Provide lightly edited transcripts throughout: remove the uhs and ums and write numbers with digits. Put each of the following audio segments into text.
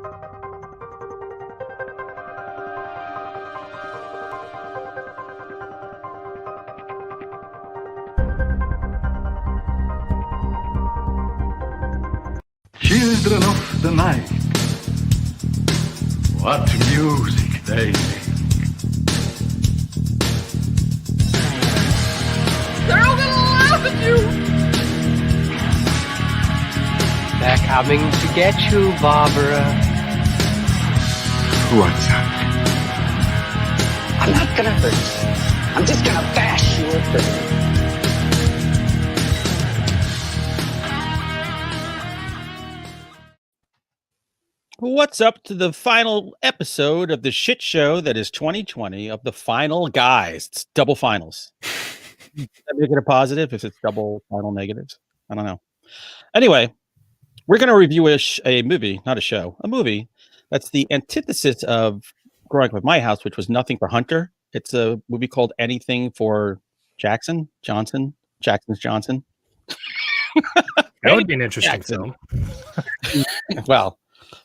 Children of the night, what music they make. They're all gonna laugh at you! They're coming to get you, Barbara. What's up? I'm not gonna hurt you. I'm just gonna bash you a bit. What's up to the final episode of the shit show that is 2020 of the Final Guys? It's double finals. Does that make it a positive if it's double final negatives? I don't know. Anyway, we're going to review a movie, not a show, a movie that's the antithesis of Growing Up with My House, which was Nothing for Hunter. It's a movie called Anything for Jackson's Johnson. That would be an interesting film. Well,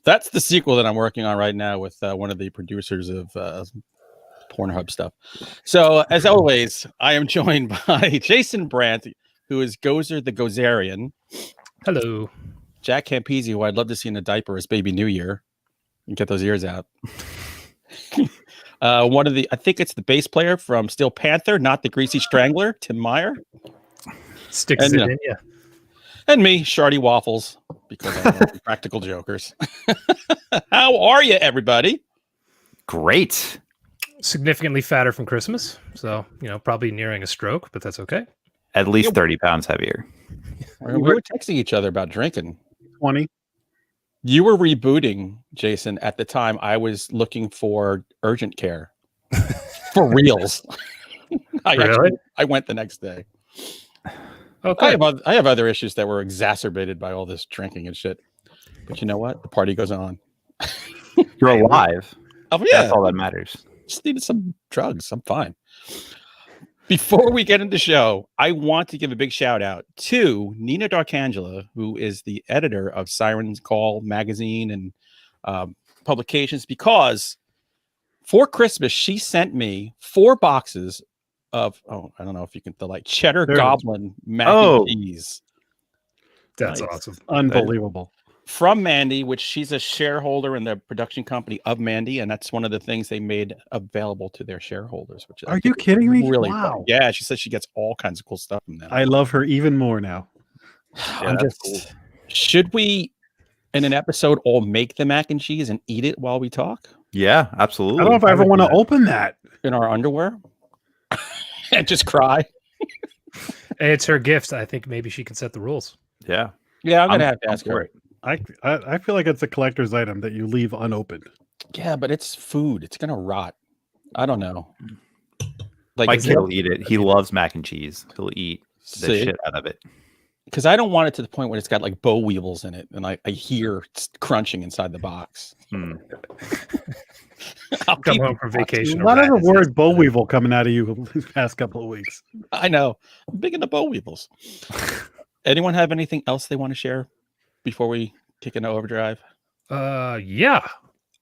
that's the sequel that I'm working on right now with one of the producers of Pornhub stuff. So, as always, I am joined by Jason Brandt, who is Gozer the Gozerian. Hello. Jack Campese, who I'd love to see in a diaper as Baby New Year. And get those ears out. I think it's the bass player from Steel Panther, not the Greasy Strangler, Tim Meyer. Sticks it in you. And me, Shardy Waffles, because I love Practical Jokers. How are you, everybody? Great. Significantly fatter from Christmas. So, probably nearing a stroke, but that's okay. At least 30 pounds heavier. We were texting each other about drinking. 20. You were rebooting, Jason. At the time, I was looking for urgent care. For reals. I went the next day. Okay. I have other issues that were exacerbated by all this drinking and shit. But you know what? The party goes on. You're alive. Oh, yeah. That's all that matters. Just needed some drugs. I'm fine. Before we get into the show, I want to give a big shout out to Nina D'Arcangelo, who is the editor of Siren's Call magazine and publications, because for Christmas, she sent me 4 boxes of, I don't know if you can, the cheddar goblin mac and cheese. That's awesome. Unbelievable. From Mandy, which she's a shareholder in the production company of Mandy, and that's one of the things they made available to their shareholders. Which are you kidding me? Really? Wow. Fun. Yeah, she says she gets all kinds of cool stuff from them. I love her even more now. Yeah, cool. Should we, in an episode, all make the mac and cheese and eat it while we talk? Yeah, absolutely. I don't know if I ever want to open that in our underwear. And just cry. It's her gift. I think maybe she can set the rules. Yeah. Yeah, I'm gonna have to ask her. I feel like it's a collector's item that you leave unopened. Yeah, but it's food. It's gonna rot. I don't know. My kid will eat it. He loves mac and cheese. He'll eat the shit out of it. Because I don't want it to the point where it's got like bow weevils in it, and I hear crunching inside the box. I'll come home from vacation. A lot of the word boll weevil coming out of you these past couple of weeks. I know. I'm big into boll weevils. Anyone have anything else they want to share before we kick into overdrive? Yeah.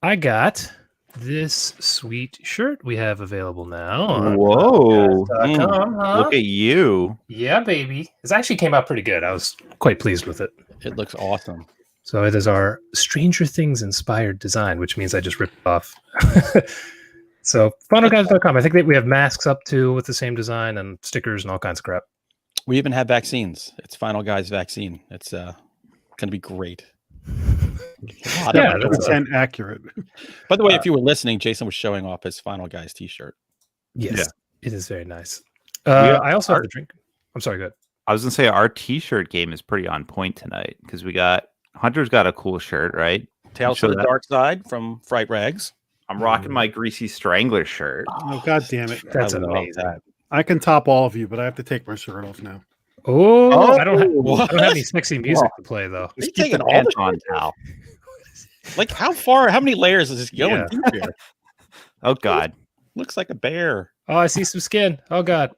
I got this sweet shirt we have available now. Whoa. Look at you. Yeah, baby. This actually came out pretty good. I was quite pleased with it. It looks awesome. So it is our Stranger Things inspired design, which means I just ripped it off. So finalguys.com. I think that we have masks up too with the same design and stickers and all kinds of crap. We even have vaccines. It's Final Guys vaccine. It's going to be great. Yeah, that's accurate. By the way, if you were listening, Jason was showing off his Final Guys t-shirt. Yes, It is very nice. I also have the drink. I'm sorry, go ahead. I was going to say our t-shirt game is pretty on point tonight because Hunter's got a cool shirt, right? Tales from the Dark Side from Fright Rags. I'm rocking my Greasy Strangler shirt. Oh, God damn it. That's amazing. I can top all of you, but I have to take my shirt off now. I don't have any sexy music to play, though. He's taking all the on now. Like, how many layers is this going deep here? Oh, God. Looks like a bear. Oh, I see some skin. Oh, God.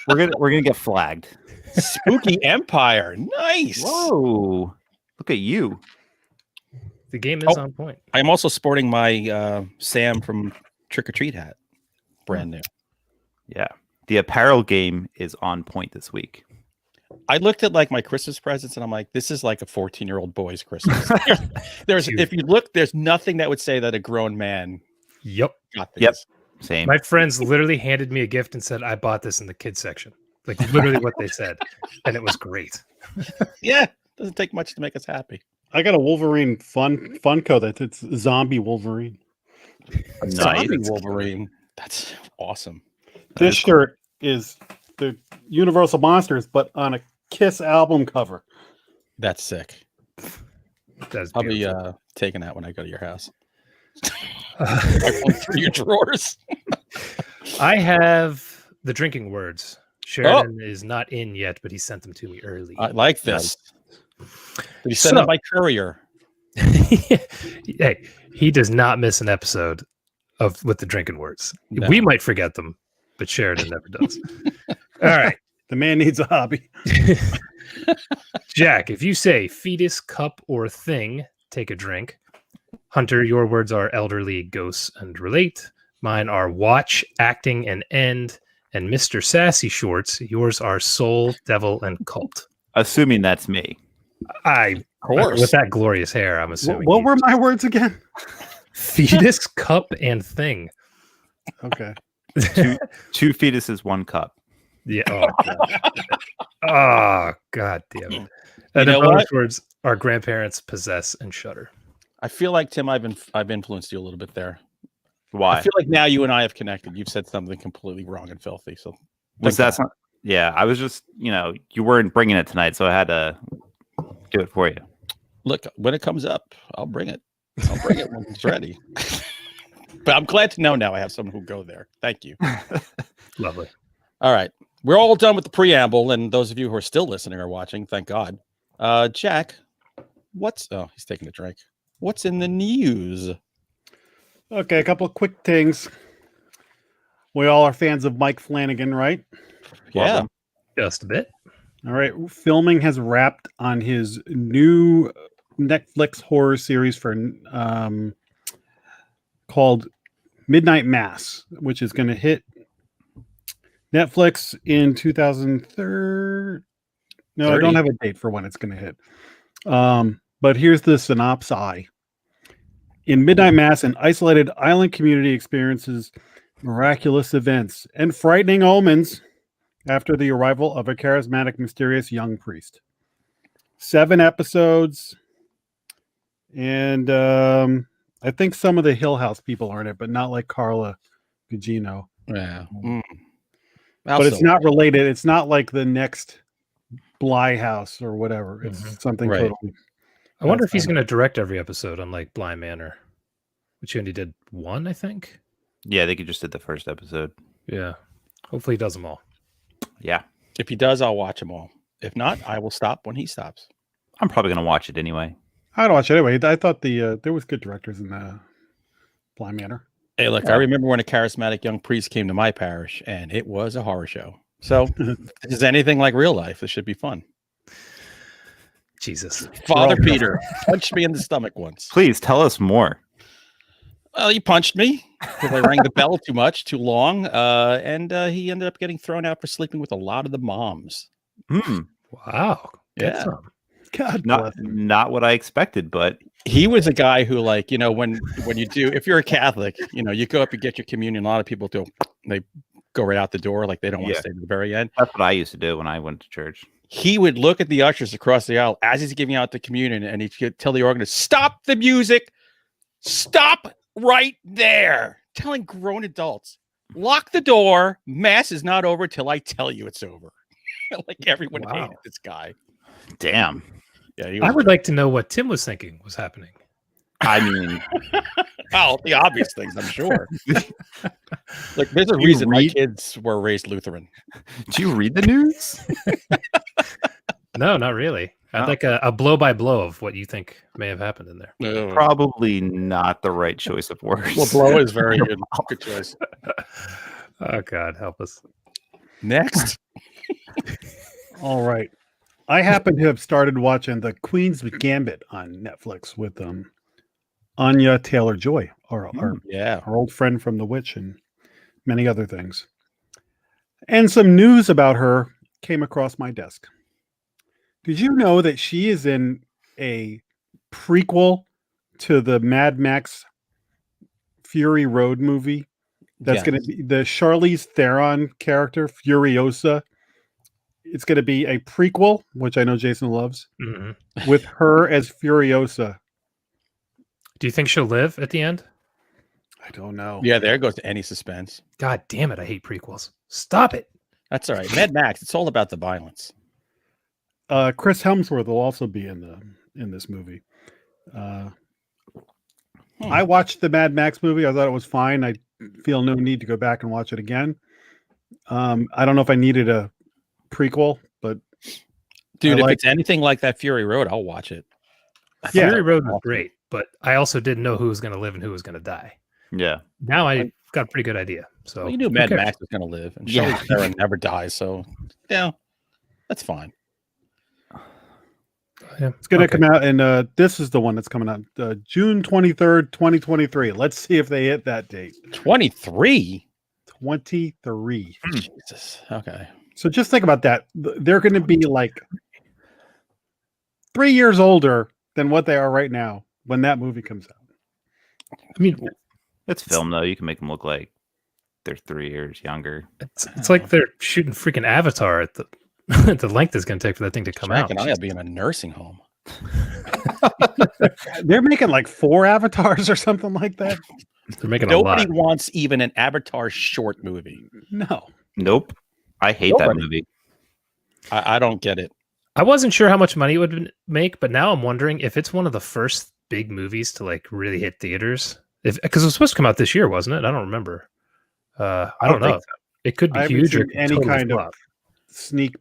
We're gonna get flagged. Spooky Empire. Nice. Whoa. Look at you. The game is on point. I'm also sporting my Sam from Trick or Treat hat, brand new. Yeah, the apparel game is on point this week. I looked at like my Christmas presents and I'm like, this is like a 14-year-old boy's Christmas. There's if you look, there's nothing that would say that a grown man got this. Yep. Same. My friends literally handed me a gift and said, I bought this in the kids section. Like literally what they said. And it was great. Yeah. Doesn't take much to make us happy. I got a Wolverine Funko that it's zombie Wolverine. Zombie Wolverine. That's awesome. This shirt is the Universal Monsters, but on a Kiss album cover. That's sick. That's I'll be taking that when I go to your house. I went through your drawers. I have the drinking words. Sheridan is not in yet, but he sent them to me early. I like this. Did he send it by courier? Hey, he does not miss an episode with the drinking words. No. We might forget them, but Sheridan never does. All right. The man needs a hobby. Jack, if you say fetus, cup, or thing, take a drink. Hunter, your words are elderly, ghosts, and relate. Mine are watch, acting, and end. And Mr. Sassy Shorts, yours are soul, devil, and cult. Assuming that's me. Of course. With that glorious hair, I'm assuming. What were my words again? Fetus, cup, and thing. Okay. Two fetuses, one cup. Yeah. Oh, God. Oh, God damn it. And know the bonus what? words are grandparents, possess, and shudder. I feel like, Tim, I've influenced you a little bit there. Why? I feel like now you and I have connected. You've said something completely wrong and filthy. So Was that some, yeah, I was just, you weren't bringing it tonight, so I had to do it for you. Look, when it comes up, I'll bring it. I'll bring it when it's ready. But I'm glad to know now I have someone who'll go there. Thank you. Lovely. All right. We're all done with the preamble, and those of you who are still listening or watching, thank God. Jack, he's taking a drink. What's in the news? Okay, a couple of quick things. We all are fans of Mike Flanagan, right? Yeah. Just a bit. All right. Filming has wrapped on his new Netflix horror series for called Midnight Mass, which is going to hit Netflix in 2030. No, 30. I don't have a date for when it's going to hit. But here's the synopsis. In Midnight Mass, an isolated island community experiences miraculous events and frightening omens after the arrival of a charismatic, mysterious young priest. 7 episodes. And I think some of the Hill House people are in it, but not like Carla Gugino. Yeah. But it's not related. It's not like the next Bly House or whatever. It's something totally. I wonder if he's going to direct every episode, unlike Bly Manor, which he only did 1, I think. Yeah, I think he just did the first episode. Yeah. Hopefully he does them all. Yeah. If he does, I'll watch them all. If not, I will stop when he stops. I'm probably going to watch it anyway. I'd watch it anyway. I thought there was good directors in Bly Manor. Hey, look, I remember when a charismatic young priest came to my parish, and it was a horror show. So, if this is anything like real life, this should be fun. Jesus. Father Peter punched me in the stomach once. Please tell us more. Well, he punched me because I rang the bell too long, and he ended up getting thrown out for sleeping with a lot of the moms. Wow. Yeah. God, not what I expected, but he was a guy who, like, when you do, if you're a Catholic, you go up and get your communion. A lot of people they go right out the door, like they don't want to stay to the very end. That's what I used to do when I went to church. He would look at the ushers across the aisle as he's giving out the communion, and he'd tell the organist, "Stop the music! Stop right there!" Telling grown adults, "Lock the door. Mass is not over till I tell you it's over." Like everyone hated this guy. Damn. Yeah, I would like to know what Tim was thinking was happening. I mean, the obvious things, I'm sure. Like, there's a reason my kids were raised Lutheran. Do you read the news? No, not really. I'd like a blow by blow of what you think may have happened in there. Probably not the right choice of words. Well, blow is very good. Good choice. Oh, God, help us. Next. All right. I happen to have started watching The Queen's Gambit on Netflix with Anya Taylor-Joy, our Yeah. our old friend from The Witch and many other things. And some news about her came across my desk. Did you know that she is in a prequel to the Mad Max Fury Road movie? That's going to be the Charlize Theron character, Furiosa. It's going to be a prequel, which I know Jason loves, with her as Furiosa. Do you think she'll live at the end? I don't know. Yeah, there goes any suspense. God damn it, I hate prequels. Stop it. That's all right. Mad Max, it's all about the violence. Chris Hemsworth will also be in this movie. I watched the Mad Max movie. I thought it was fine. I feel no need to go back and watch it again. I don't know if I needed a prequel, but dude, if it's anything like that Fury Road, I'll watch it. Fury Road was great, but I also didn't know who was going to live and who was going to die. Yeah. Now I got a pretty good idea. So well, you knew Mad Max was going to live, and Charlize Theron never dies, so yeah, that's fine. Yeah, it's going to come out, and this is the one that's coming out June 23rd, 2023. Let's see if they hit that date. 23? 23. Jesus. Okay. So just think about that. They're going to be like 3 years older than what they are right now when that movie comes out. I mean, it's film though. You can make them look like they're 3 years younger. It's like they're shooting freaking Avatar at the the length it's going to take for that thing to come out. And I'll be in a nursing home. They're making like 4 Avatars or something like that. They're making Nobody a lot. wants even an Avatar short movie. No. Nope. I hate that movie. I don't get it. I wasn't sure how much money it would make, but now I'm wondering if it's one of the first big movies to like really hit theaters. Because it was supposed to come out this year, wasn't it? I don't remember. I don't know. It could be huge or any kind of sneak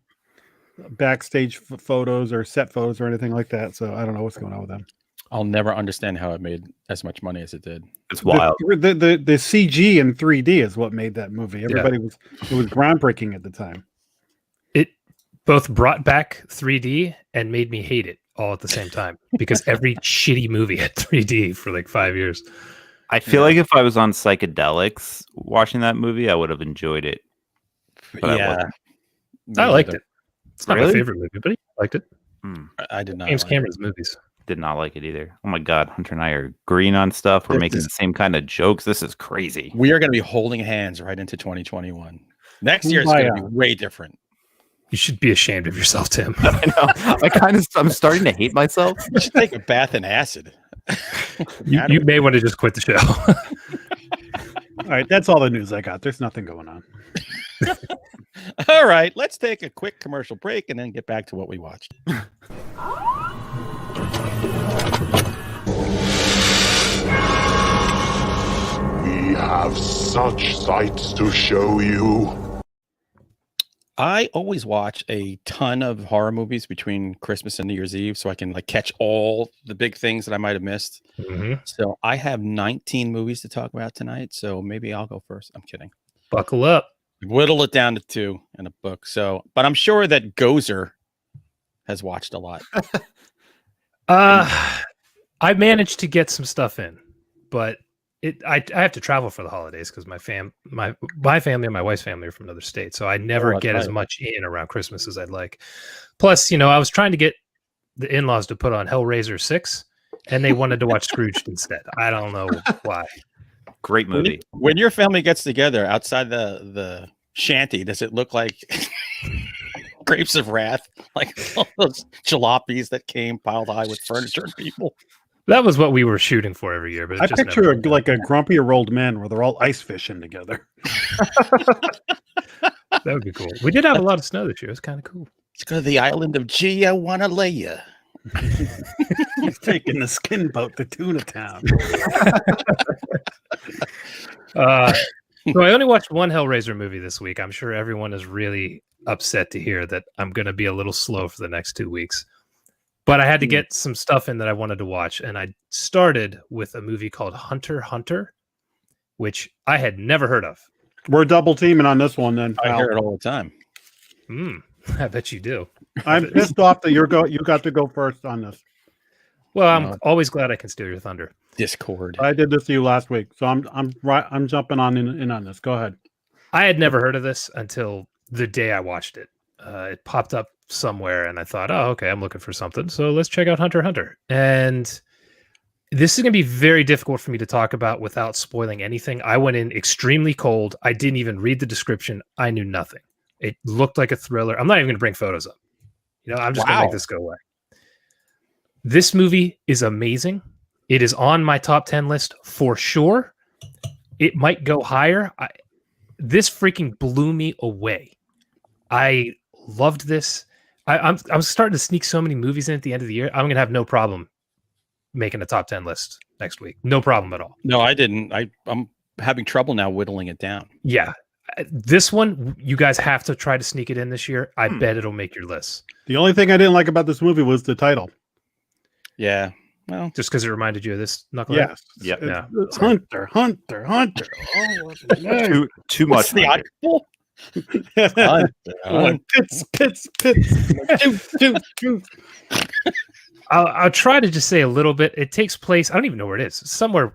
backstage photos or set photos or anything like that. So I don't know what's going on with them. I'll never understand how it made as much money as it did. It's wild. The CG in 3D is what made that movie. It was groundbreaking at the time. It both brought back 3D and made me hate it all at the same time because every shitty movie had 3D for like 5 years. I feel like if I was on psychedelics watching that movie, I would have enjoyed it. But I liked it. It's not my favorite movie, but I liked it. I did not. James Cameron's movies. Did not like it either. Oh my God, Hunter and I are agreeing on stuff. We're making the same kind of jokes. This is crazy. We are going to be holding hands right into 2021. Next year is going to be way different. You should be ashamed of yourself, Tim. I know. I'm starting to hate myself. You should take a bath in acid. You may want to just quit the show. All right, that's all the news I got. There's nothing going on. All right, let's take a quick commercial break and then get back to what we watched. We have such sights to show you. I always watch a ton of horror movies between Christmas and New Year's Eve so I can like catch all the big things that I might have missed. So I have 19 movies to talk about tonight, so maybe I'll go first. I'm kidding. Buckle up. Whittle it down to 2 in a book. So, but I'm sure that Gozer has watched a lot. I managed to get some stuff in, but I have to travel for the holidays because my family and my wife's family are from another state, so I never get as much in around Christmas as I'd like. Plus, I was trying to get the in-laws to put on Hellraiser 6, and they wanted to watch Scrooged instead. I don't know why. Great movie. When your family gets together outside the shanty, does it look like Grapes of Wrath, like all those jalopies that came piled high with furniture and people? That was what we were shooting for every year. But I picture like a grumpier old man where they're all ice fishing together. That would be cool. We did have a lot of snow this year. It was kind of cool. Let's go to the island of Gee, I want to lay ya. He's taking the skin boat to Tuna Town. So I only watched one Hellraiser movie this week. I'm sure everyone is really upset to hear that I'm going to be a little slow for the next 2 weeks. But I had to get some stuff in that I wanted to watch. And I started with a movie called Hunter x Hunter, which I had never heard of. We're double teaming on this one then. I hear it all the time. I bet you do. I'm pissed off that you got to go first on this. Well, I'm always glad I can steal your thunder. Discord. I did this to you last week, so I'm jumping in on this. Go ahead. I had never heard of this until the day I watched it. It popped up somewhere, and I thought, oh, okay, I'm looking for something. So let's check out Hunter x Hunter. And this is going to be very difficult for me to talk about without spoiling anything. I went in extremely cold. I didn't even read the description. I knew nothing. It looked like a thriller. I'm not even going to bring photos up. I'm just going to make this go away. This movie is amazing. It is on my top 10 list for sure. It might go higher. This freaking blew me away. I loved this. I'm starting to sneak so many movies in at the end of the year. I'm going to have no problem making a top 10 list next week. No problem at all. No, I didn't. I'm having trouble now whittling it down. Yeah. This one, you guys have to try to sneak it in this year. I bet it'll make your list. The only thing I didn't like about this movie was the title. Yeah. Well, just because it reminded you of this knucklehead? Yes. Yep. Yeah. Hunter. Oh, nice. Too much. the audible? Pits. I'll try to just say a little bit. It takes place, I don't even know where it is, somewhere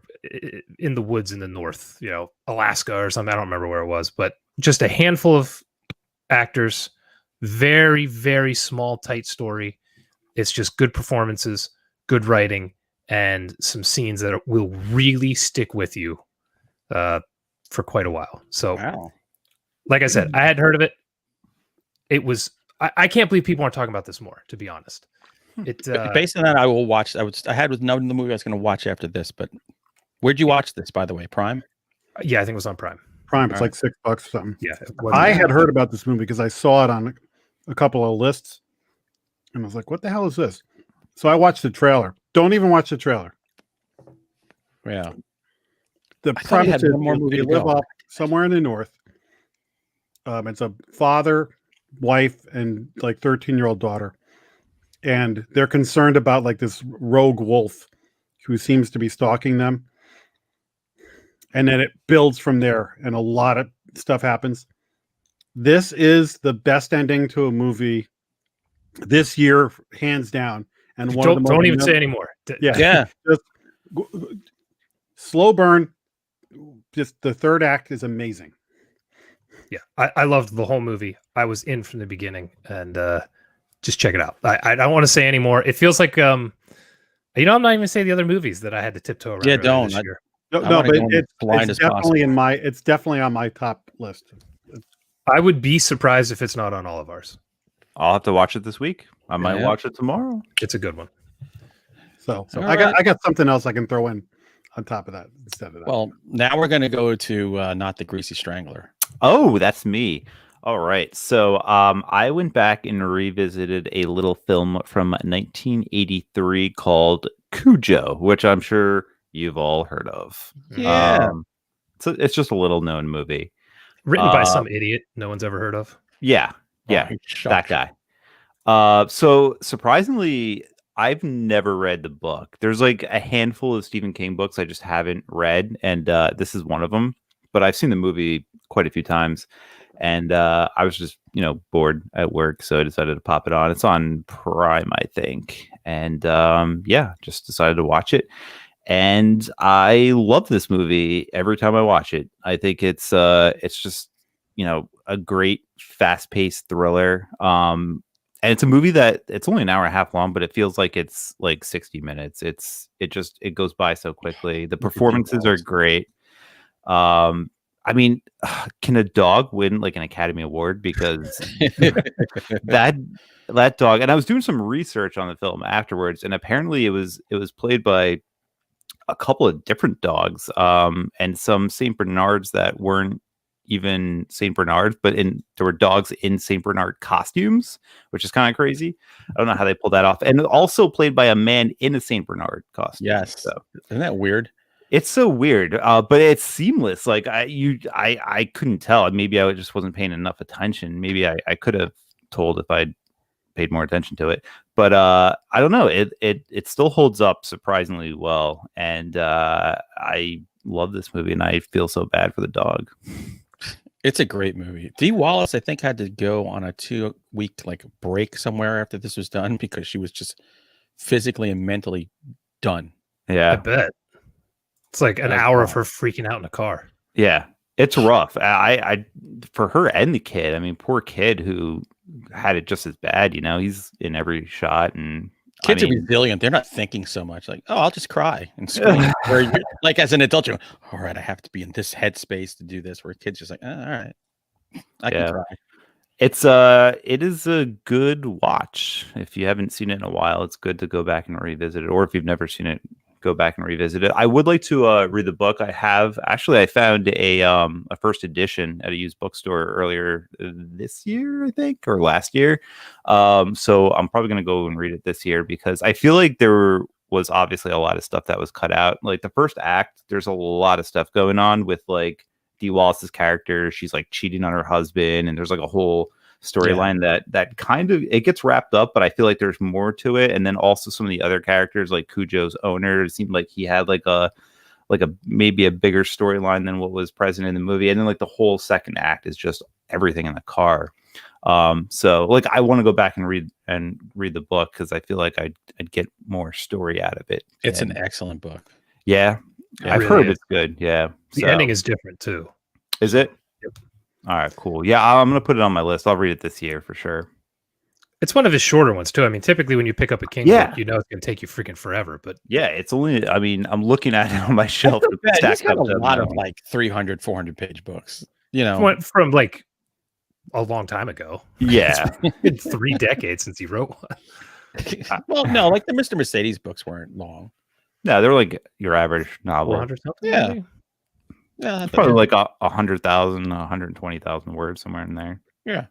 in the woods in the north, Alaska or something. I don't remember where it was, but just a handful of actors, very, very small, tight story. It's just good performances, good writing, and some scenes that will really stick with you for quite a while. So, like I said, I hadn't heard of it. It was, I can't believe people aren't talking about this more, to be honest. Based on that, I will watch. I had with the movie I was going to watch after this, but where'd you watch this, by the way? Prime? Yeah, I think it was on Prime. It's like $6 or something. Yeah. I had heard about this movie because I saw it on a couple of lists, and I was like, what the hell is this? So I watched the trailer. Don't even watch the trailer. Yeah. The premise is they live up somewhere in the north. It's a father, wife, and like 13-year-old daughter. And they're concerned about like this rogue wolf who seems to be stalking them. And then it builds from there, and a lot of stuff happens. This is the best ending to a movie this year, hands down. And don't even say anymore. Yeah. Just slow burn. Just the third act is amazing. Yeah, I loved the whole movie. I was in from the beginning, and just check it out. I don't want to say anymore. It feels like I'm not even saying the other movies that I had to tiptoe around. Yeah, don't. No, but it's definitely on my top list. I would be surprised if it's not on all of ours. I'll have to watch it this week. I might watch it tomorrow. It's a good one. So I got something else I can throw in on top of that instead of that. Well, now we're going to go to Not the Greasy Strangler. Oh, that's me. All right. So I went back and revisited a little film from 1983 called Cujo, which I'm sure you've all heard of. Yeah. So it's just a little known movie. Written by some idiot no one's ever heard of. Yeah. Yeah. That guy. So surprisingly, I've never read the book. There's like a handful of Stephen King books I just haven't read, and this is one of them. But I've seen the movie quite a few times, and I was just bored at work, so I decided to pop it on. It's on Prime, I think, and just decided to watch it. And I love this movie every time I watch it. I think it's just a great fast-paced thriller. And it's a movie that it's only an hour and a half long, but it feels like it's like 60 minutes. It goes by so quickly. The performances are great. I mean, can a dog win like an Academy Award? Because that dog, and I was doing some research on the film afterwards, and apparently it was played by a couple of different dogs, and some Saint Bernards that weren't even Saint Bernards, but there were dogs in Saint Bernard costumes, which is kind of crazy. I don't know how they pulled that off. And also played by a man in a Saint Bernard costume. Yes. So isn't that weird? It's so weird, but it's seamless. Like I couldn't tell. Maybe I just wasn't paying enough attention. Maybe I could have told if I'd paid more attention to it. But I don't know. It still holds up surprisingly well. And I love this movie, and I feel so bad for the dog. It's a great movie. Dee Wallace, I think, had to go on a 2-week break somewhere after this was done because she was just physically and mentally done. I Yeah. bet. It's like an Like, hour wow. of her freaking out in a car. Yeah. It's rough. I for her and the kid. I mean, poor kid who had it just as bad. You know, he's in every shot, and Kids I are mean, resilient. They're not thinking so much like, oh, I'll just cry and scream. Where you're, like as an adult, you're all right, I have to be in this headspace to do this. Where kids just like, all right, I can Yeah. cry. it is a good watch. If you haven't seen it in a while, it's good to go back and revisit it. Or if you've never seen it, go back and revisit it. I would like to read the book. I found a first edition at a used bookstore earlier this year, I think, or last year. So I'm probably going to go and read it this year because I feel like there was obviously a lot of stuff that was cut out. Like the first act, there's a lot of stuff going on with like Dee Wallace's character. She's like cheating on her husband, and there's like a whole storyline that kind of it gets wrapped up, but I feel like there's more to it. And then also some of the other characters, like Cujo's owner, it seemed like he had like a maybe a bigger storyline than what was present in the movie. And then like the whole second act is just everything in the car. So like I want to go back and read the book because I feel like I'd get more story out of it. It's an excellent book. Yeah, I've really heard is. it's good. Yeah, The ending is different too. Is it? Yep. All right, cool. Yeah, I'm gonna put it on my list. I'll read it this year for sure. It's one of his shorter ones too. I mean, typically when you pick up a King book, you know it's going to take you freaking forever. But yeah, it's only. I mean, I'm looking at it on my shelf. He's got a lot of like 300, 400 page books. You know, from like a long time ago. Yeah, it's been 3 decades since he wrote one. Well, no, like the Mr. Mercedes books weren't long. No, they're like your average novel. 400 something. Yeah. Maybe? Yeah, probably like 100,000, 120,000 words somewhere in there. Yeah.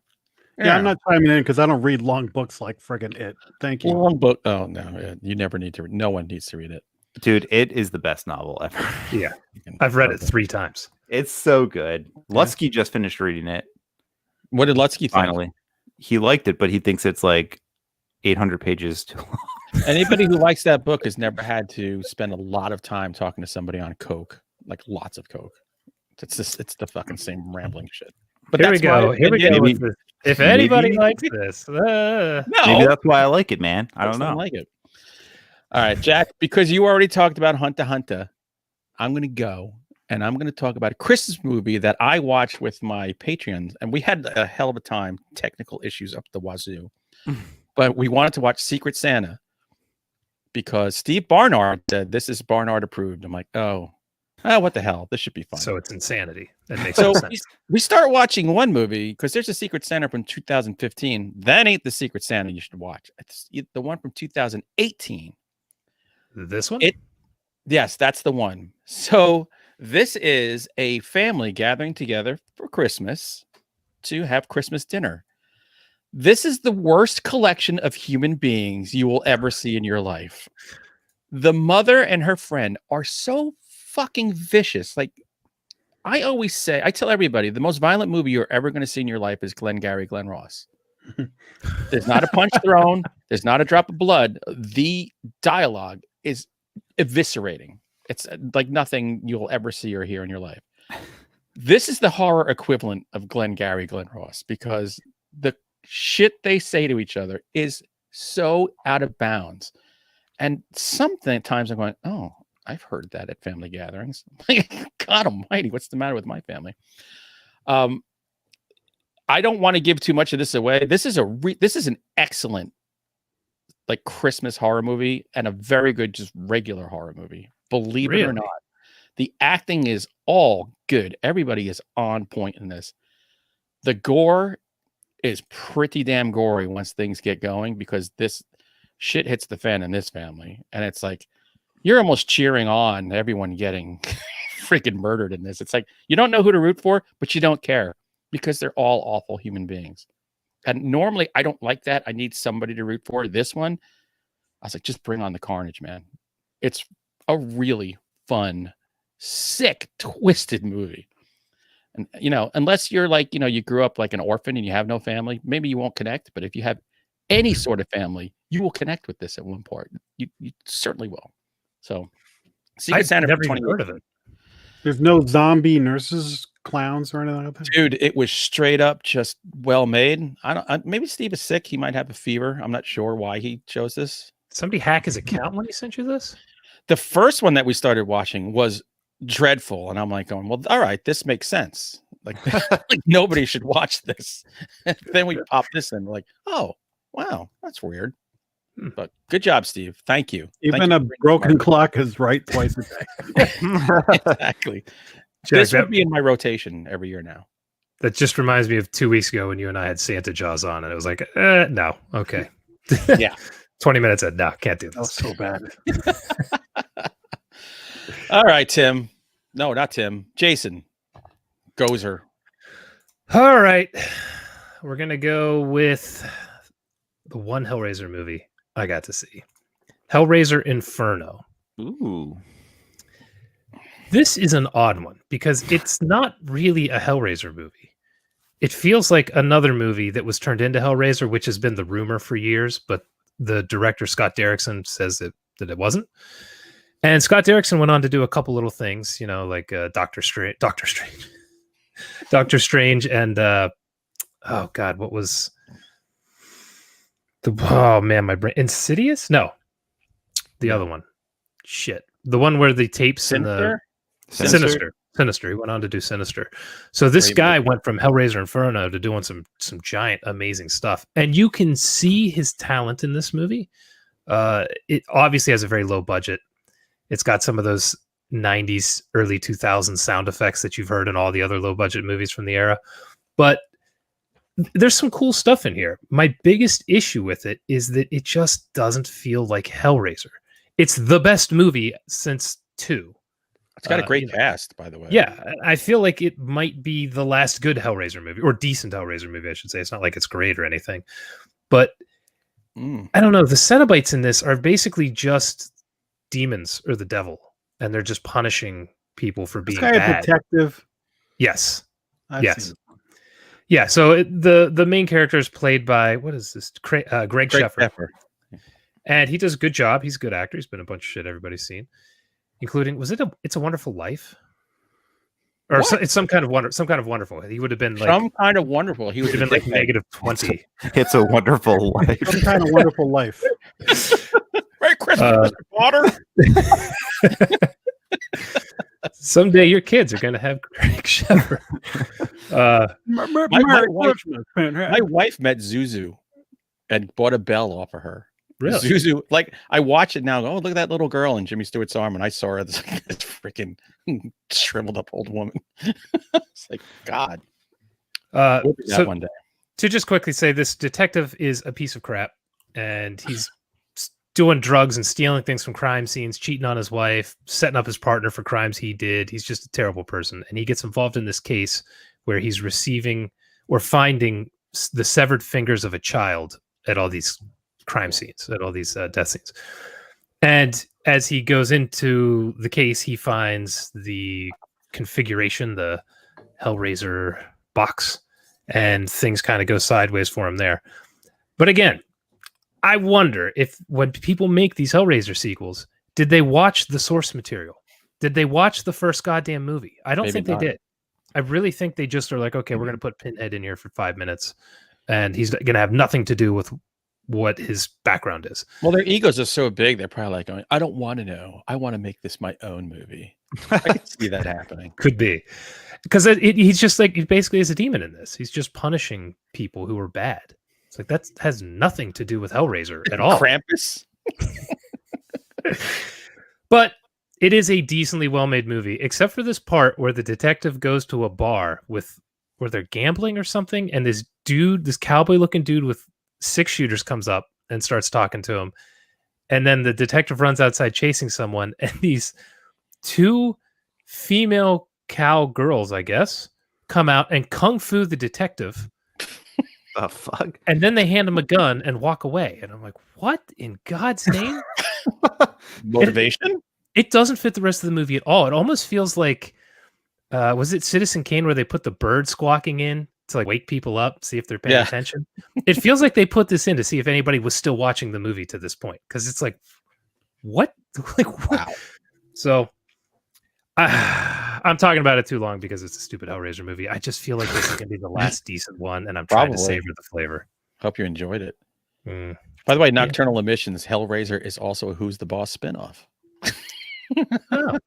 Yeah, I'm not chiming in because I don't read long books like friggin' it. Thank you. Long book. Oh no, you never need to. No one needs to read it, dude. It is the best novel ever. Yeah, I've read it 3 times. It's so good. Lutsky just finished reading it. What did Lutsky think? Finally, he liked it, but he thinks it's like 800 pages too long. Anybody who likes that book has never had to spend a lot of time talking to somebody on coke, like lots of coke. It's the fucking same rambling shit. But Here we go. Here we go. Maybe, if anybody likes this, no, maybe that's why I like it, man. I don't know. I like it. All right, Jack. Because you already talked about Hunter x Hunter, I'm going to go and I'm going to talk about a Christmas movie that I watched with my Patreons, and we had a hell of a time. Technical issues up the wazoo, but we wanted to watch Secret Santa because Steve Barnard said this is Barnard approved. I'm like, oh, what the hell? This should be fun. So it's insanity. That makes So no sense. we start watching one movie because there's a Secret Santa from 2015. That ain't the Secret Santa you should watch. It's the one from 2018. This one? Yes, that's the one. So this is a family gathering together for Christmas to have Christmas dinner. This is the worst collection of human beings you will ever see in your life. The mother and her friend are so fucking vicious. Like I always say, I tell everybody the most violent movie you're ever going to see in your life is Glengarry Glen Ross. There's not a punch thrown. There's not a drop of blood. The dialogue is eviscerating. It's like nothing you'll ever see or hear in your life. This is the horror equivalent of Glengarry Glen Ross because the shit they say to each other is so out of bounds. And sometimes I'm going, oh, I've heard that at family gatherings. God almighty, what's the matter with my family? I don't want to give too much of this away. This is an excellent like Christmas horror movie and a very good just regular horror movie. Believe it or not. The acting is all good. Everybody is on point in this. The gore is pretty damn gory once things get going because this shit hits the fan in this family. And it's like, you're almost cheering on everyone getting freaking murdered in this. It's like, you don't know who to root for, but you don't care because they're all awful human beings. And normally I don't like that. I need somebody to root for. This one, I was like, just bring on the carnage, man. It's a really fun, sick, twisted movie. And, you know, unless you're like, you know, you grew up like an orphan and you have no family, maybe you won't connect. But if you have any sort of family, you will connect with this at one part. You certainly will. So, Secret Santa never for even heard of it. There's no zombie nurses, clowns, or anything like that. Dude, it was straight up just well made. Maybe Steve is sick. He might have a fever. I'm not sure why he chose this. somebody hack his account when he sent you this? The first one that we started watching was dreadful, and I'm like going, well, all right, this makes sense. Like, like nobody should watch this. Then we pop this in, like, oh wow, that's weird. But good job, Steve. Thank you. Even a broken clock is right twice a day. Exactly. This would be in my rotation every year now. That just reminds me of 2 weeks ago when you and I had Santa Jaws on, and it was like, no, okay. Yeah. 20 minutes in, no, can't do this. That was so bad. All right, Tim. No, not Tim. Jason. Gozer. All right. We're going to go with the one Hellraiser movie I got to see. Hellraiser Inferno. Ooh. This is an odd one because it's not really a Hellraiser movie. It feels like another movie that was turned into Hellraiser, which has been the rumor for years, but the director, Scott Derrickson, says that it wasn't. And Scott Derrickson went on to do a couple little things, like Doctor Strange, and oh God, what was my brain, Insidious? No, the other one. Shit, the one where the tapes and the Sinister. He went on to do Sinister. So this guy went from Hellraiser Inferno to doing some giant, amazing stuff, and you can see his talent in this movie. It obviously has a very low budget. It's got some of those 90s, early 2000s sound effects that you've heard in all the other low budget movies from the era. But there's some cool stuff in here. My biggest issue with it is that it just doesn't feel like Hellraiser. It's the best movie since 2. It's got a great cast, by the way. Yeah, I feel like it might be the last good Hellraiser movie, or decent Hellraiser movie, I should say. It's not like it's great or anything. But I don't know. The Cenobites in this are basically just demons or the devil, and they're just punishing people for being bad. A detective. Yes. Yes. Yeah. So the main character is played by, what is this? Greg Sheffer. And he does a good job. He's a good actor. He's been in a bunch of shit everybody's seen, including, It's a Wonderful Life? Or it's some kind of wonderful. He would have been like some kind of wonderful. He would have been like -20. It's a Wonderful Life. Some kind of wonderful life. Merry Christmas, Mr. Potter. Someday your kids are going to have Greg Sheffer. My wife met Zuzu and bought a bell off of her. Really? Zuzu, like I watch it now. Oh, look at that little girl in Jimmy Stewart's arm, and I saw her this freaking shriveled up old woman. It's like God. So one day. To just quickly say, this detective is a piece of crap, and he's doing drugs and stealing things from crime scenes, cheating on his wife, setting up his partner for crimes he did. He's just a terrible person, and he gets involved in this case where he's receiving or finding the severed fingers of a child at all these crime scenes, at all these death scenes. And as he goes into the case, he finds the configuration, the Hellraiser box, and things kind of go sideways for him there. But again, I wonder if when people make these Hellraiser sequels, did they watch the source material? Did they watch the first goddamn movie? I don't think they did. I really think they just are like, okay, we're going to put Pinhead in here for 5 minutes, and he's going to have nothing to do with what his background is. Well, their egos are so big, they're probably like going, I don't want to know. I want to make this my own movie. I can see that happening. Could be. Because he's just like, he basically is a demon in this. He's just punishing people who are bad. It's like, that has nothing to do with Hellraiser at all. Krampus? But it is a decently well-made movie, except for this part where the detective goes to a bar where they're gambling or something, and this cowboy-looking dude with 6 shooters comes up and starts talking to him. And then the detective runs outside chasing someone, and these 2 female cowgirls, I guess, come out and kung fu the detective. The fuck? And then they hand him a gun and walk away. And I'm like, what in God's name? Motivation? It doesn't fit the rest of the movie at all. It almost feels like, was it Citizen Kane where they put the bird squawking in to like wake people up, see if they're paying attention? It feels like they put this in to see if anybody was still watching the movie to this point. Because it's like, what? Like, wow. So I'm talking about it too long because it's a stupid Hellraiser movie. I just feel like this is going to be the last decent one, and I'm trying to savor the flavor. Hope you enjoyed it. By the way, Nocturnal Emissions, Hellraiser is also a Who's the Boss spinoff. Oh.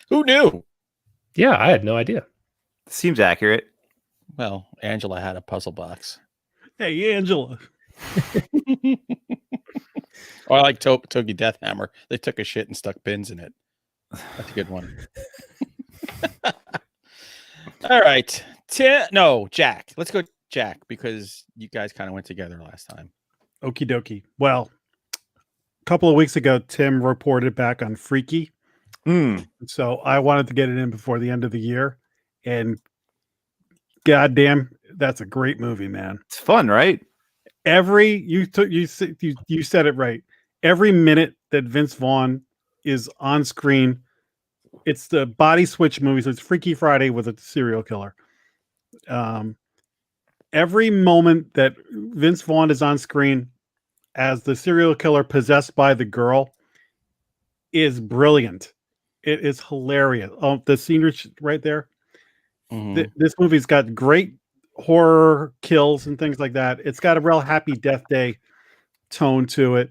Who knew? Yeah, I had no idea. Seems accurate. Well, Angela had a puzzle box. Hey, Angela. Or I like Togi Deathhammer. They took a shit and stuck pins in it. That's a good one. All right. Jack. Let's go Jack, because you guys kind of went together last time. Okie dokie. Well, a couple of weeks ago, Tim reported back on Freaky. So I wanted to get it in before the end of the year. And goddamn, that's a great movie, man. It's fun, right? You said it right. Every minute that Vince Vaughn is on screen, it's the body switch movie. So it's Freaky Friday with a serial killer. Every moment that Vince Vaughn is on screen as the serial killer possessed by the girl is brilliant. It is hilarious. Oh, the scenery right there. Mm-hmm. This movie's got great horror kills and things like that. It's got a real Happy Death Day tone to it,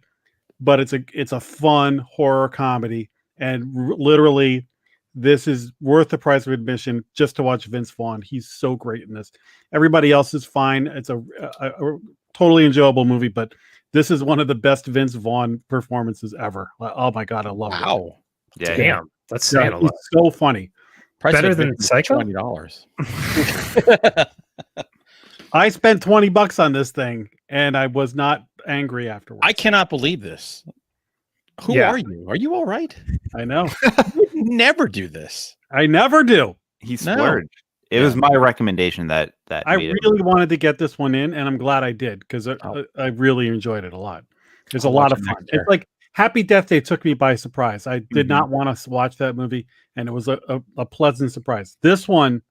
but it's a fun horror comedy, and literally this is worth the price of admission just to watch Vince Vaughn. He's so great in this. Everybody else is fine. It's a totally enjoyable movie, but this is one of the best Vince Vaughn performances ever. Oh my god, I love it. Wow. Yeah. Damn, that's saying a lot. It's so funny. Price Better of than admission is Psycho? $20. I spent $20 on this thing, and I was not angry afterwards. I cannot believe this. Who Yeah. are you? Are you all right? I know. You would never do this. I never do. He No. splurged. It was my recommendation that I made it. really wanted to get this one in, and I'm glad I did, because I really enjoyed it a lot. There's a lot of fun. It's like Happy Death Day took me by surprise. I did not want to watch that movie, and it was a pleasant surprise. This one,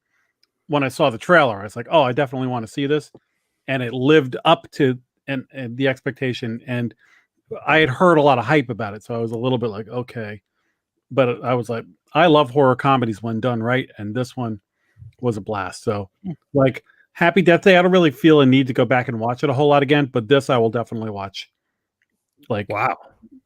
when I saw the trailer, I was like, oh, I definitely want to see this. And it lived up to and the expectation. And I had heard a lot of hype about it, so I was a little bit like, okay. But I was like, I love horror comedies when done right, and this one was a blast. So, like Happy Death Day, I don't really feel a need to go back and watch it a whole lot again, but this I will definitely watch. Like, Wow.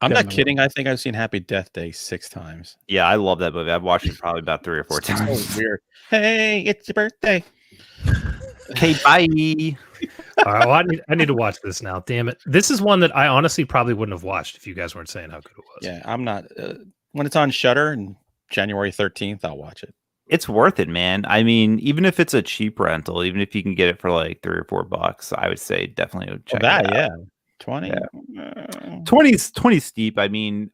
I'm not kidding. I think I've seen Happy Death Day 6 times. Yeah, I love that movie. I've watched it probably about 3 or 4 times. So weird. Hey, it's your birthday. Okay, bye. All right, well, I need to watch this now. Damn it. This is one that I honestly probably wouldn't have watched if you guys weren't saying how good it was. Yeah, I'm not. When it's on Shudder and January 13th, I'll watch it. It's worth it, man. I mean, even if it's a cheap rental, even if you can get it for like $3 or $4, I would say definitely check it out. Yeah. 20. Yeah. 20 steep. I mean,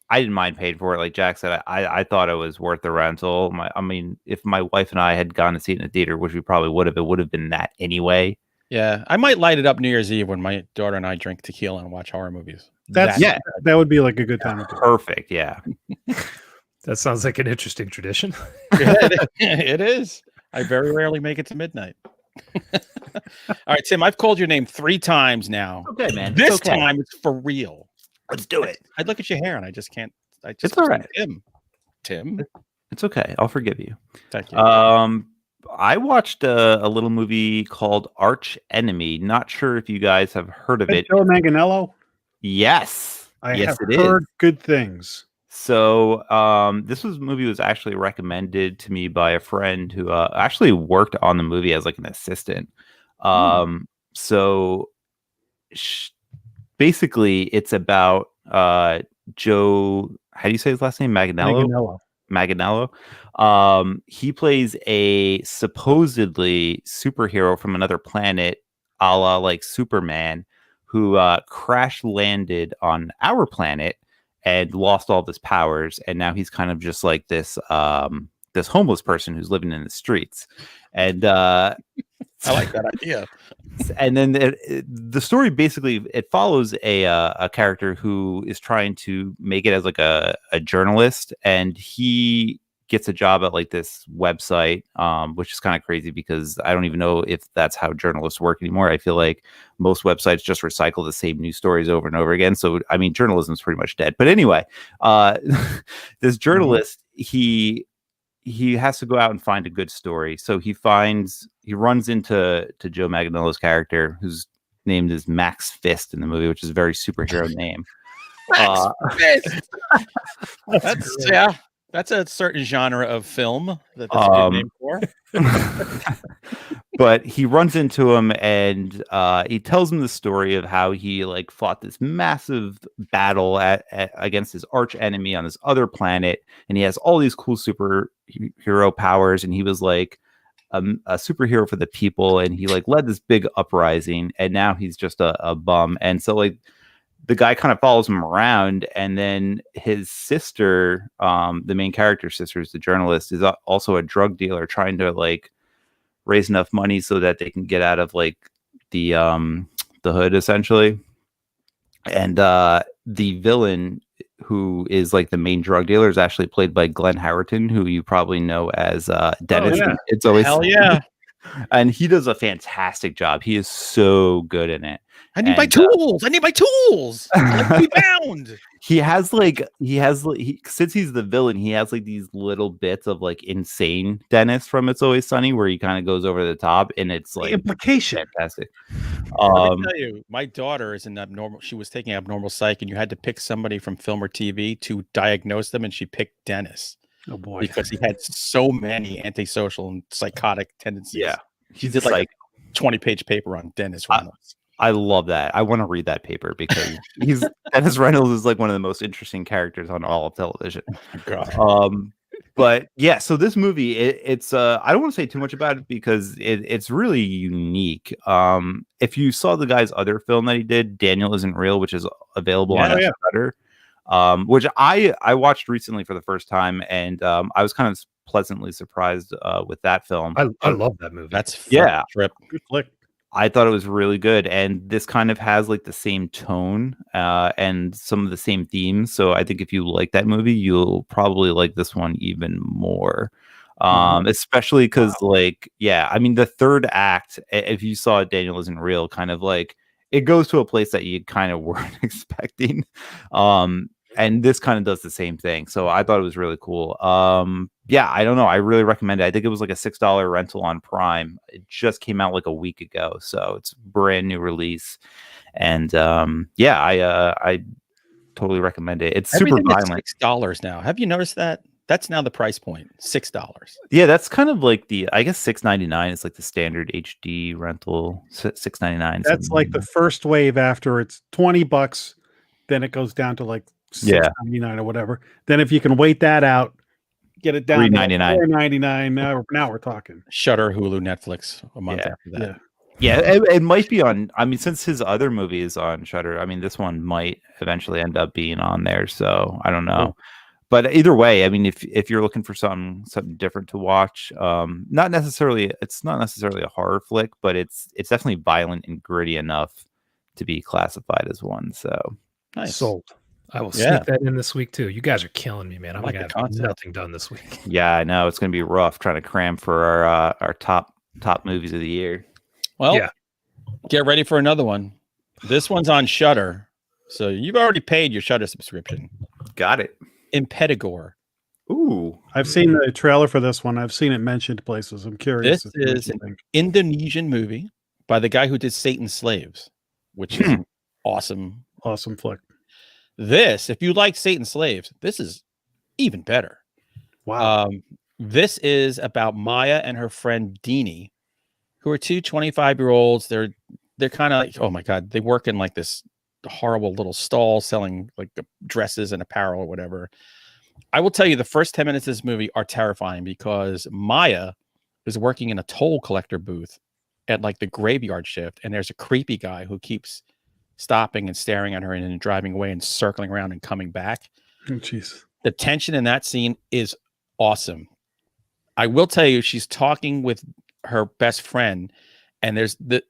I didn't mind paying for it. Like Jack said, I thought it was worth the rental. I mean, if my wife and I had gone to see it in a theater, which we probably would have, it would have been that anyway. Yeah, I might light it up New Year's Eve when my daughter and I drink tequila and watch horror movies. that would be like a good time. Perfect. Yeah. That sounds like an interesting tradition. It is. I very rarely make it to midnight. All right, Tim, I've called your name 3 times now. Okay, man. This time it's for real. Let's do it. I'd look at your hair and I just can't. It's all right. Tim. It's okay. I'll forgive you. Thank you. I watched a little movie called Arch Enemy. Not sure if you guys have heard of it. Joe Manganiello? Yes. I yes, have it heard is. good things. So this movie was actually recommended to me by a friend who actually worked on the movie as like an assistant. So basically it's about Joe, how do you say his last name? Manganiello. He plays a supposedly superhero from another planet, a la like Superman, who crash landed on our planet and lost all of his powers, and now he's kind of just like this this homeless person who's living in the streets. And I like that idea. And then the story basically it follows a character who is trying to make it as like a journalist, and he gets a job at like this website, which is kind of crazy because I don't even know if that's how journalists work anymore. I feel like most websites just recycle the same news stories over and over again. So, I mean, journalism is pretty much dead. But anyway, this journalist, he has to go out and find a good story. So he runs into Joe Manganiello's character, who's named as Max Fist in the movie, which is a very superhero name. That's a certain genre of film that that's a good name for. But he runs into him and he tells him the story of how he like fought this massive battle against his arch enemy on this other planet, and he has all these cool superhero powers, and he was like a superhero for the people, and he like led this big uprising, and now he's just a bum. And so like the guy kind of follows him around, and then his sister, the main character's sister, is the journalist, is also a drug dealer trying to like raise enough money so that they can get out of like the hood essentially. And the villain, who is like the main drug dealer, is actually played by Glenn Howerton, who you probably know as Dennis. Oh, yeah. It's always Hell yeah. And he does a fantastic job. He is so good in it. I need my tools. I need my tools. Let me be bound. Since he's the villain, he has like these little bits of like insane Dennis from It's Always Sunny, where he kind of goes over the top, and it's like implication. Fantastic. Let me tell you, my daughter is an abnormal. She was taking abnormal psych, and you had to pick somebody from film or TV to diagnose them, and she picked Dennis. Oh boy, because he had so many antisocial and psychotic tendencies. Yeah, he did like a 20-page paper on Dennis Reynolds. I love that. I want to read that paper because Dennis Reynolds is like one of the most interesting characters on all of television. Oh, God. But yeah, so this movie, it's I don't want to say too much about it because it's really unique. If you saw the guy's other film that he did, Daniel Isn't Real, which is available on Shudder, which I watched recently for the first time, and I was kind of pleasantly surprised with that film. I love that movie. That's trip. Good flick. I thought it was really good, and this kind of has like the same tone and some of the same themes. So I think if you like that movie, you'll probably like this one even more. Especially because I mean, the third act, if you saw Daniel Isn't Real, kind of like it goes to a place that you kind of weren't expecting. And this kind of does the same thing. So I thought it was really cool. Yeah, I don't know. I really recommend it. I think it was like a $6 rental on Prime. It just came out like a week ago. So it's a brand new release. And I totally recommend it. It's super violent. $6 now. Have you noticed that? That's now the price point. $6. Yeah, that's kind of like I guess $6.99 is like the standard HD rental. $6.99. That's like the first wave after it's $20. Then it goes down to like $6.99 or whatever. Then if you can wait that out, get it down to $4.99. Now we're talking. Shudder, Hulu, Netflix a month after that. Yeah, it might be on. I mean, since his other movie is on Shudder, I mean, this one might eventually end up being on there. So I don't know. But either way, I mean, if you're looking for something different to watch, it's not necessarily a horror flick, but it's definitely violent and gritty enough to be classified as one. So nice. Sold. I will sneak that in this week too. You guys are killing me, man. I'm gonna have nothing done this week. Yeah, I know it's gonna be rough trying to cram for our top movies of the year. Well, get ready for another one. This one's on Shudder, so you've already paid your Shudder subscription. Got it. Impetigore. Ooh, I've seen the trailer for this one. I've seen it mentioned places. I'm curious. This is an Indonesian movie by the guy who did Satan's Slaves, which is awesome. Awesome flick. This, if you like Satan's Slaves, this is even better. Wow. This is about Maya and her friend Deanie, who are two 25-year-olds. They're kind of like, oh my God, they work in like this horrible little stall selling like dresses and apparel or whatever. I will tell you, the first 10 minutes of this movie are terrifying because Maya is working in a toll collector booth at like the graveyard shift, and there's a creepy guy who keeps stopping and staring at her and then driving away and circling around and coming back. Oh, jeez. The tension in that scene is awesome. I will tell you, she's talking with her best friend, and there's the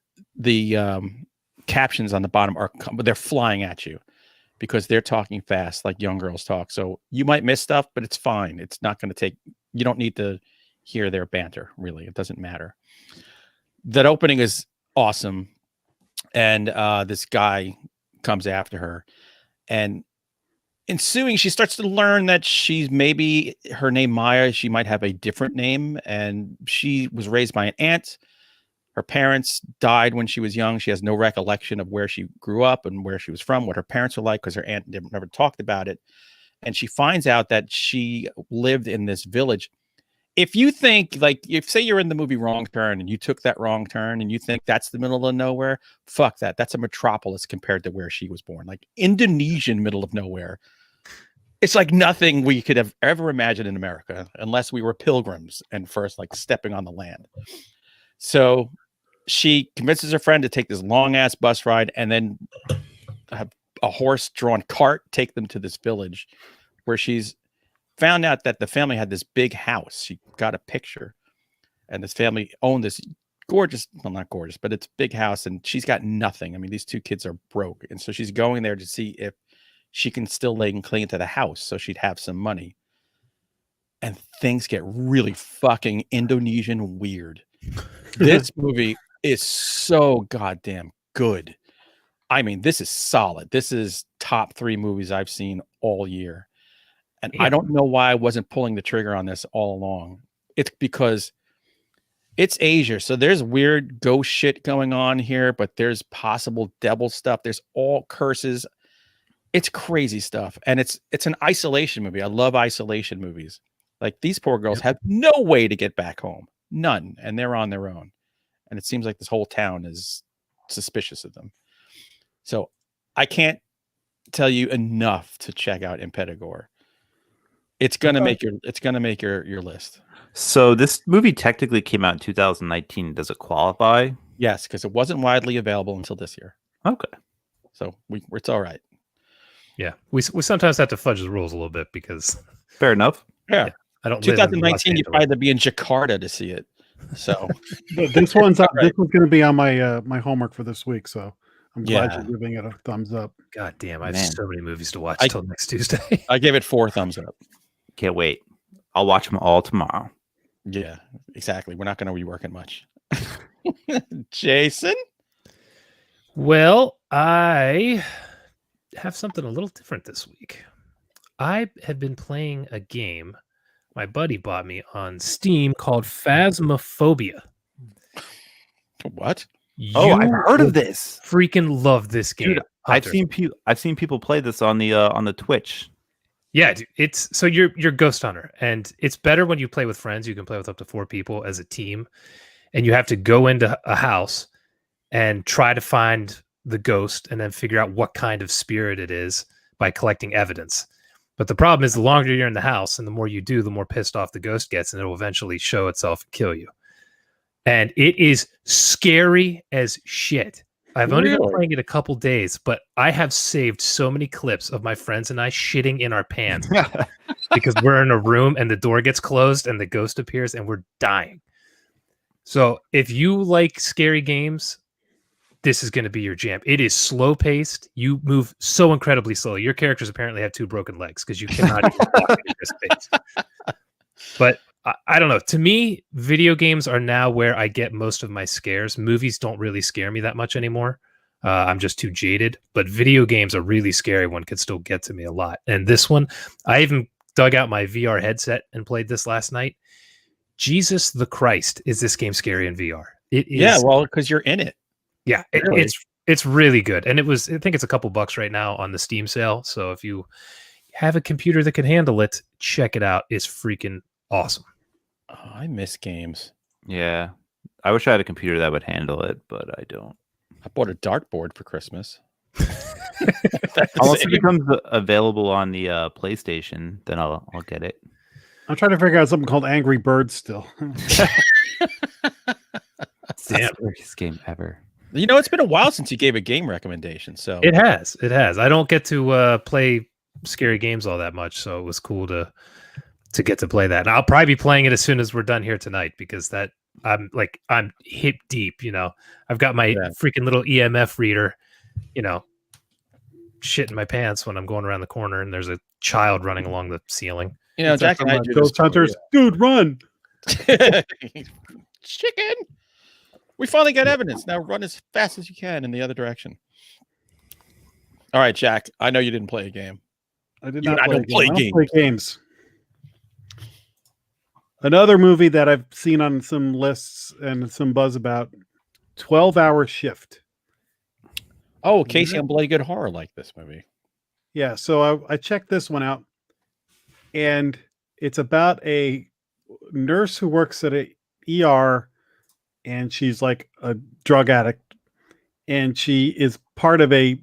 captions on the bottom they're flying at you because they're talking fast like young girls talk. So you might miss stuff, but it's fine. It's not going to you don't need to hear their banter, really. It doesn't matter. That opening is awesome. And this guy comes after her, and ensuing, she starts to learn that she's maybe her name Maya. She might have a different name, and she was raised by an aunt. Her parents died when she was young. She has no recollection of where she grew up and where she was from, what her parents were like, because her aunt never talked about it. And she finds out that she lived in this village. If you think, like, if say you're in the movie Wrong Turn and you took that wrong turn and you think that's the middle of nowhere, fuck that. That's a metropolis compared to where she was born. Like Indonesian middle of nowhere. It's like nothing we could have ever imagined in America unless we were pilgrims and first like stepping on the land. So she convinces her friend to take this long ass bus ride and then have a horse-drawn cart take them to this village where she's found out that the family had this big house. She got a picture and this family owned this gorgeous, well, not gorgeous, but it's a big house and she's got nothing. I mean, these two kids are broke. And so she's going there to see if she can still lay and clean to the house so she'd have some money. And things get really fucking Indonesian weird. This movie is so goddamn good. I mean, this is solid. This is top 3 movies I've seen all year. And I don't know why I wasn't pulling the trigger on this all along. It's because it's Asia. So there's weird ghost shit going on here, but there's possible devil stuff. There's all curses. It's crazy stuff. And it's an isolation movie. I love isolation movies. Like these poor girls have no way to get back home. None. And they're on their own. And it seems like this whole town is suspicious of them. So I can't tell you enough to check out Impetigore. It's gonna make your list. So this movie technically came out in 2019. Does it qualify? Yes, because it wasn't widely available until this year. Okay. So it's all right. Yeah. We sometimes have to fudge the rules a little bit because Fair enough. Yeah. I don't 2019 you probably had to be in Jakarta to see it. So this one's up. This one's going to be on my my homework for this week. So I'm glad you're giving it a thumbs up. God damn, I have so many movies to watch till next Tuesday. I gave it 4 thumbs up. Can't wait. I'll watch them all tomorrow. Yeah, exactly. We're not going to be working much. Jason? Well, I have something a little different this week. I have been playing a game my buddy bought me on Steam called Phasmophobia. What? I've heard of this. Freaking love this game. Dude, I've seen people play this on the Twitch. Yeah, it's so you're Ghost Hunter, and it's better when you play with friends. You can play with up to 4 people as a team, and you have to go into a house and try to find the ghost and then figure out what kind of spirit it is by collecting evidence. But the problem is the longer you're in the house and the more you do, the more pissed off the ghost gets, and it will eventually show itself and kill you. And it is scary as shit. I've only been playing it a couple days, but I have saved so many clips of my friends and I shitting in our pants because we're in a room and the door gets closed and the ghost appears and we're dying. So if you like scary games, this is going to be your jam. It is slow paced. You move so incredibly slowly. Your characters apparently have 2 broken legs because you cannot even walk at this pace. But I don't know. To me, video games are now where I get most of my scares. Movies don't really scare me that much anymore. I'm just too jaded. But video games are really scary. One could still get to me a lot. And this one, I even dug out my VR headset and played this last night. Jesus the Christ, is this game scary in VR? It is. Yeah, well, because you're in it. Yeah, Really? it's really good. And I think it's a couple bucks right now on the Steam sale. So if you have a computer that can handle it, check it out. It's freaking awesome. Oh, I miss games. Yeah. I wish I had a computer that would handle it, but I don't. I bought a dartboard for Christmas. Unless it becomes available on the PlayStation, then I'll get it. I'm trying to figure out something called Angry Birds still. That's the scariest game ever. You know, it's been a while since you gave a game recommendation. So It has. I don't get to play scary games all that much, so it was cool to get to play that. And I'll probably be playing it as soon as we're done here tonight because I'm hip deep, you know. I've got my freaking little EMF reader, you know, shit in my pants when I'm going around the corner and there's a child running along the ceiling. You know, Jack and I do Ghost Hunters, dude, run! Chicken. We finally got evidence. Now run as fast as you can in the other direction. All right, Jack. I know you didn't play a game. I did You not and I don't play I don't play games. Another movie that I've seen on some lists and some buzz about 12-hour shift. Oh, Casey on Bloody Good Horror like this movie. Yeah, so I checked this one out, and it's about a nurse who works at a ER, and she's like a drug addict, and she is part of a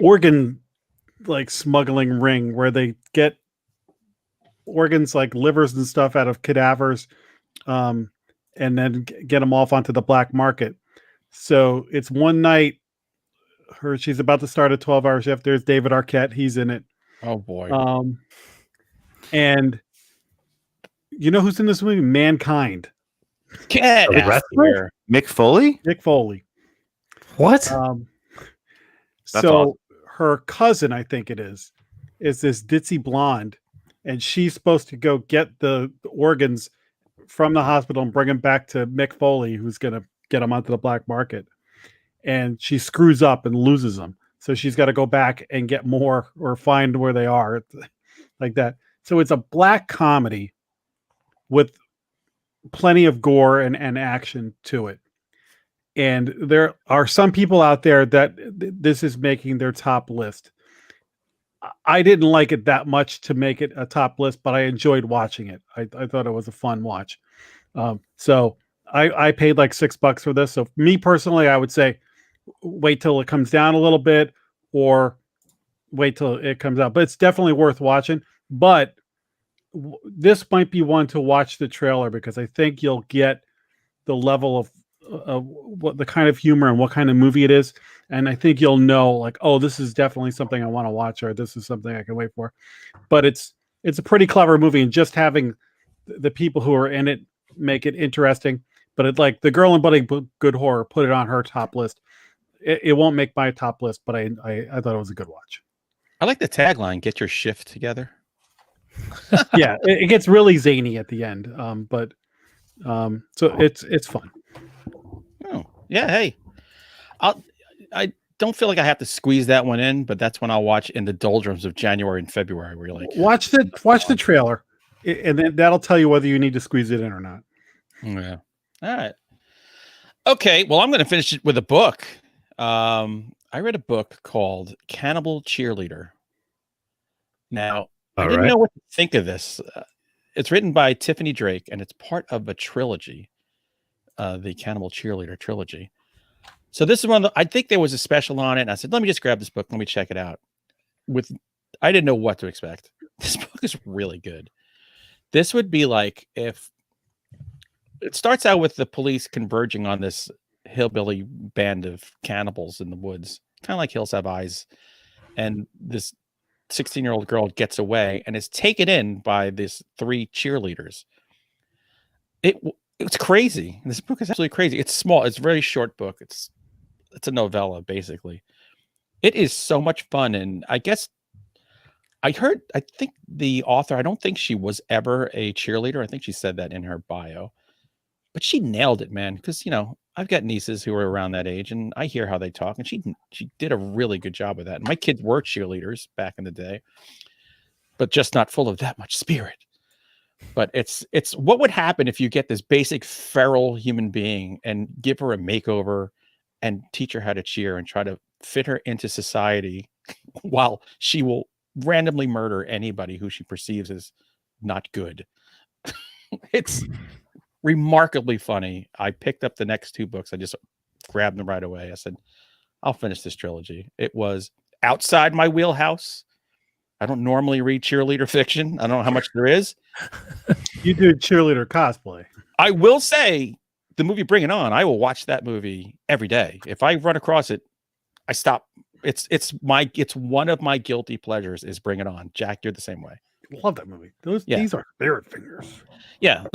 organ like smuggling ring where they get organs like livers and stuff out of cadavers, and then get them off onto the black market. So it's one night. She's about to start a 12-hour shift. There's David Arquette. He's in it. Oh boy. And you know who's in this movie? Mankind. Get out here. Mick Foley? Mick Foley. What? So awesome. her cousin, I think it is this ditzy blonde, and she's supposed to go get the organs from the hospital and bring them back to Mick Foley, who's going to get them onto the black market. And she screws up and loses them. So she's got to go back and get more or find where they are, like that. So it's a black comedy with plenty of gore and action to it. And there are some people out there that this is making their top list. I didn't like it that much to make it a top list, but I enjoyed watching it. I thought it was a fun watch. So I paid like $6 for this. So me personally, I would say wait till it comes down a little bit or wait till it comes out. But it's definitely worth watching. But this might be one to watch the trailer because I think you'll get the level of what the kind of humor and what kind of movie it is. And I think you'll know like, oh, this is definitely something I want to watch, or this is something I can wait for. But it's a pretty clever movie, and just having the people who are in it make it interesting. But it like the girl in Bloody Good Horror put it on her top list. It won't make my top list, but I thought it was a good watch. I like the tagline, get your shift together. Yeah, it gets really zany at the end. So it's fun. Oh, yeah, hey. I don't feel like I have to squeeze that one in, but that's when I'll watch in the doldrums of January and February where you're like watch the trailer, and then that'll tell you whether you need to squeeze it in or not. Yeah. All right. Okay, well, I'm going to finish it with a book. I read a book called Cannibal Cheerleader. Now, I didn't know what to think of this. It's written by Tiffany Drake, and it's part of a trilogy, the Cannibal Cheerleader trilogy. So this is one of the, I think there was a special on it, and I said, let me just grab this book. Let me check it out. I didn't know what to expect. This book is really good. This would be like if it starts out with the police converging on this hillbilly band of cannibals in the woods, kind of like Hills Have Eyes. And this 16-year-old girl gets away and is taken in by these 3 cheerleaders. It's crazy. This book is absolutely crazy. It's small. It's a very short book. It's a novella, basically. It is so much fun. And I guess I think the author, I don't think she was ever a cheerleader. I think she said that in her bio. But she nailed it, man. Because, I've got nieces who are around that age, and I hear how they talk. And she did a really good job of that. And my kids were cheerleaders back in the day, but just not full of that much spirit. But it's what would happen if you get this basic feral human being and give her a makeover and teach her how to cheer and try to fit her into society while she will randomly murder anybody who she perceives as not good. It's remarkably funny. I picked up the next 2 books. I just grabbed them right away. I said, I'll finish this trilogy. It was outside my wheelhouse. I don't normally read cheerleader fiction. I don't know how much there is. You do cheerleader cosplay. I will say the movie Bring It On, I will watch that movie every day. If I run across it, I stop. It's one of my guilty pleasures is Bring It On. Jack, you're the same way. Love that movie. These are spirit fingers. Yeah,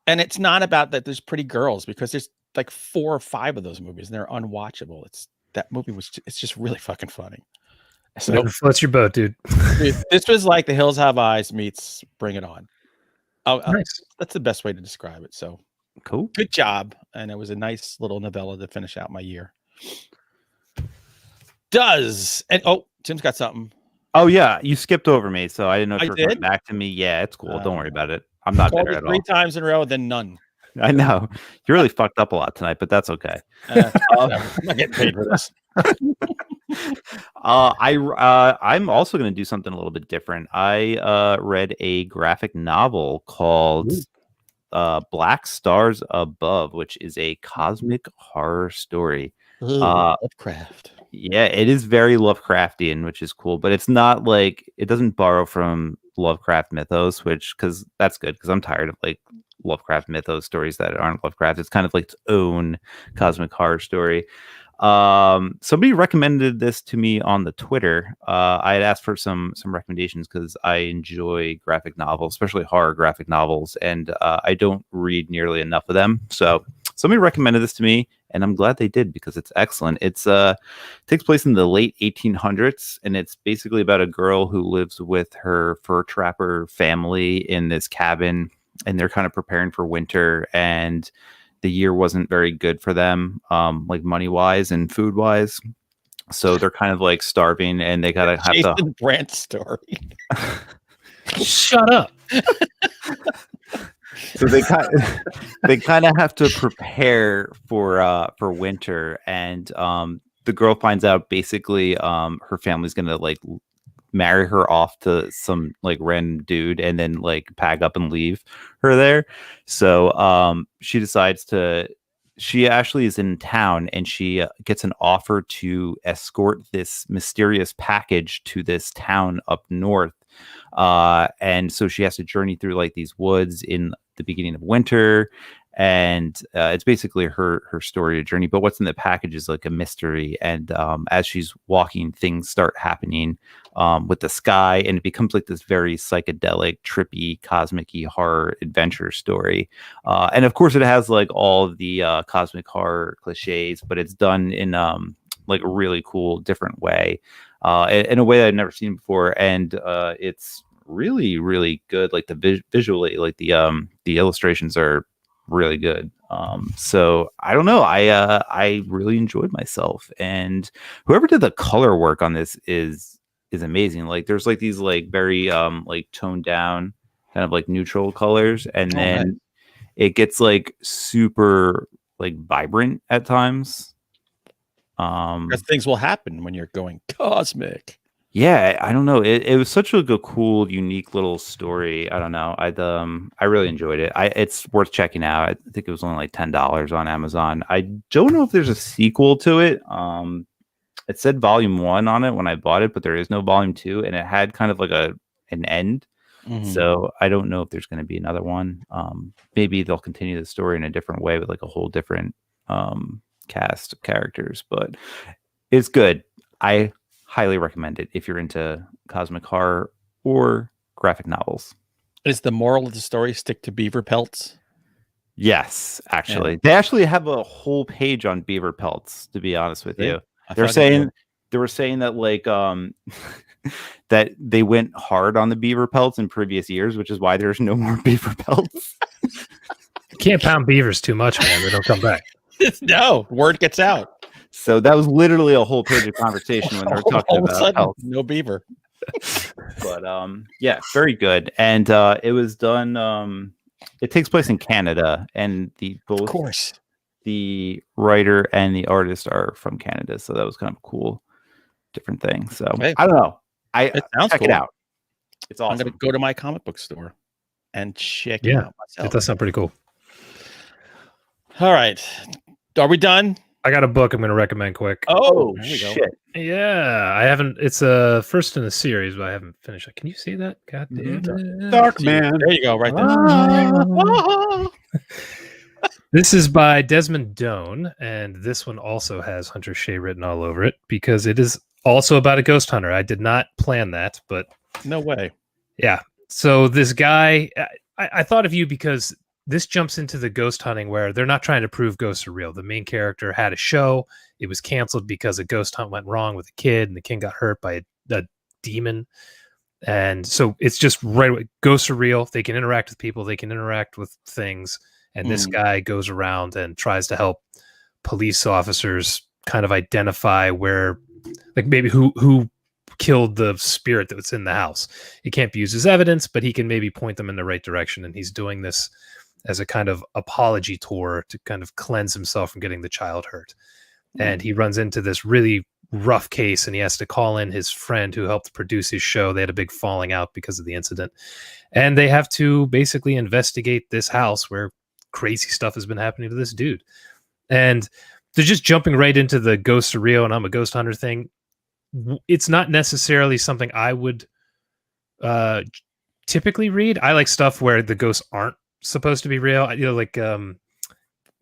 and it's not about that there's pretty girls, because there's like 4 or 5 of those movies and they're unwatchable. It's just really fucking funny. So Floats your boat, dude. This was like the Hills Have Eyes meets Bring It On. Nice. That's the best way to describe it. So cool. Good job. And it was a nice little novella to finish out my year. Tim's got something. Oh yeah, you skipped over me, so I didn't know if you were did? coming back to me. Yeah, it's cool. Don't worry about it. I'm not bitter at all. 3 times in a row, then none. I know you're really fucked up a lot tonight, but that's okay. I'm not getting paid for this. I'm also going to do something a little bit different. I read a graphic novel called Black Stars Above, which is a cosmic horror story. Lovecraft. Yeah, it is very Lovecraftian, which is cool, but it's not like it doesn't borrow from Lovecraft mythos, because that's good because I'm tired of like Lovecraft mythos stories that aren't Lovecraft. It's kind of like its own cosmic horror story. Somebody recommended this to me on the Twitter. I had asked for some recommendations because I enjoy graphic novels, especially horror graphic novels, and I don't read nearly enough of them. So somebody recommended this to me, and I'm glad they did because it's excellent. It's takes place in the late 1800s, and it's basically about a girl who lives with her fur trapper family in this cabin, and they're kind of preparing for winter, and the year wasn't very good for them, like money wise and food wise. So they're kind of like starving, and they gotta have Jason Brandt story. Shut up. So they kind of have to prepare for winter, and the girl finds out basically her family's gonna like marry her off to some like random dude and then like pack up and leave her there. So she actually is in town, and she gets an offer to escort this mysterious package to this town up north. And so she has to journey through like these woods in the beginning of winter, and it's basically her story to journey. But what's in the package is like a mystery, and as she's walking, things start happening with the sky, and it becomes like this very psychedelic, trippy, cosmic-y horror adventure story. And of course, it has like all of the cosmic horror cliches, but it's done in like a really cool, different way, in a way that I've never seen before, and it's really, really good. Like visually, like the illustrations are really good. So I don't know. I really enjoyed myself, and whoever did the color work on this is amazing. Like there's like these like very like toned down kind of like neutral colors, and then it gets like super like vibrant at times. Because things will happen when you're going cosmic. Yeah, I don't know. It was such a cool, unique little story. I don't know. I really enjoyed it. It's worth checking out. I think it was only like $10 on Amazon. I don't know if there's a sequel to it. It said volume 1 on it when I bought it, but there is no volume 2, and it had kind of like an end. Mm-hmm. So I don't know if there's going to be another one. Maybe they'll continue the story in a different way with like a whole different cast of characters, but it's good. I highly recommend it if you're into cosmic horror or graphic novels. Is the moral of the story stick to beaver pelts? Yes, actually. They actually have a whole page on beaver pelts, to be honest with you. They were saying that like that they went hard on the beaver pelts in previous years, which is why there's no more beaver pelts. You can't pound beavers too much, man. They don't come back. No, word gets out. So that was literally a whole page of conversation when they were talking about health. No beaver. But yeah, very good. And it was done. It takes place in Canada, and both, of course, the writer and the artist are from Canada. So that was kind of a cool, different thing. So I don't know. Check it out. It's awesome. I'm gonna go to my comic book store and check it out myself. It does sound pretty cool. All right, are we done? I got a book I'm going to recommend quick. Oh, there we go. Shit. Yeah, I haven't. It's a first in the series, but I haven't finished it. Can you see that? God damn it. Dark Man. There you go, right there. This is by Desmond Doan, and this one also has Hunter Shea written all over it because it is also about a ghost hunter. I did not plan that, but no way. Yeah. So this guy, I thought of you because this jumps into the ghost hunting where they're not trying to prove ghosts are real. The main character had a show. It was canceled because a ghost hunt went wrong with a kid, and the kid got hurt by a demon. And so it's just right away. Ghosts are real. They can interact with people. They can interact with things. And this guy goes around and tries to help police officers kind of identify where, like maybe who killed the spirit that was in the house. It can't be used as evidence, but he can maybe point them in the right direction. And he's doing this as a kind of apology tour to kind of cleanse himself from getting the child hurt. And he runs into this really rough case, and he has to call in his friend who helped produce his show. They had a big falling out because of the incident, and they have to basically investigate this house where crazy stuff has been happening to this dude. And they're just jumping right into the Ghosts of Rio and I'm a Ghost Hunter thing. It's not necessarily something I would typically read. I like stuff where the ghosts aren't supposed to be real. You know, like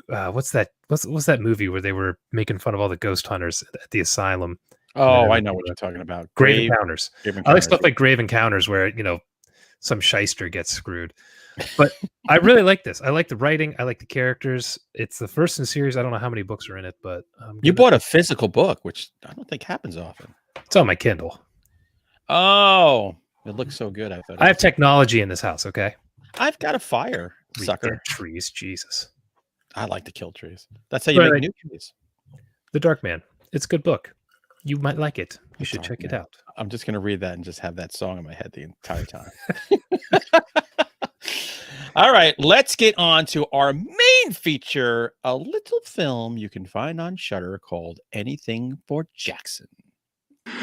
what's that movie where they were making fun of all the ghost hunters at the asylum? Oh, I know what you're talking about. Grave Encounters. I like stuff like Grave Encounters where, you know, some shyster gets screwed. But I really like this. I like the writing. I like the characters. It's the first in the series. I don't know how many books are in it, but you bought a physical book, which I don't think happens often. It's on my Kindle. Oh, it looks so good. I have technology in this house. Okay, I've got a fire sucker. Trees, Jesus. I like to kill trees. That's how you make new trees. The Dark Man. It's a good book. You might like it. You should check it out. I'm just going to read that and just have that song in my head the entire time. All right, let's get on to our main feature, a little film you can find on Shudder called Anything for Jackson. You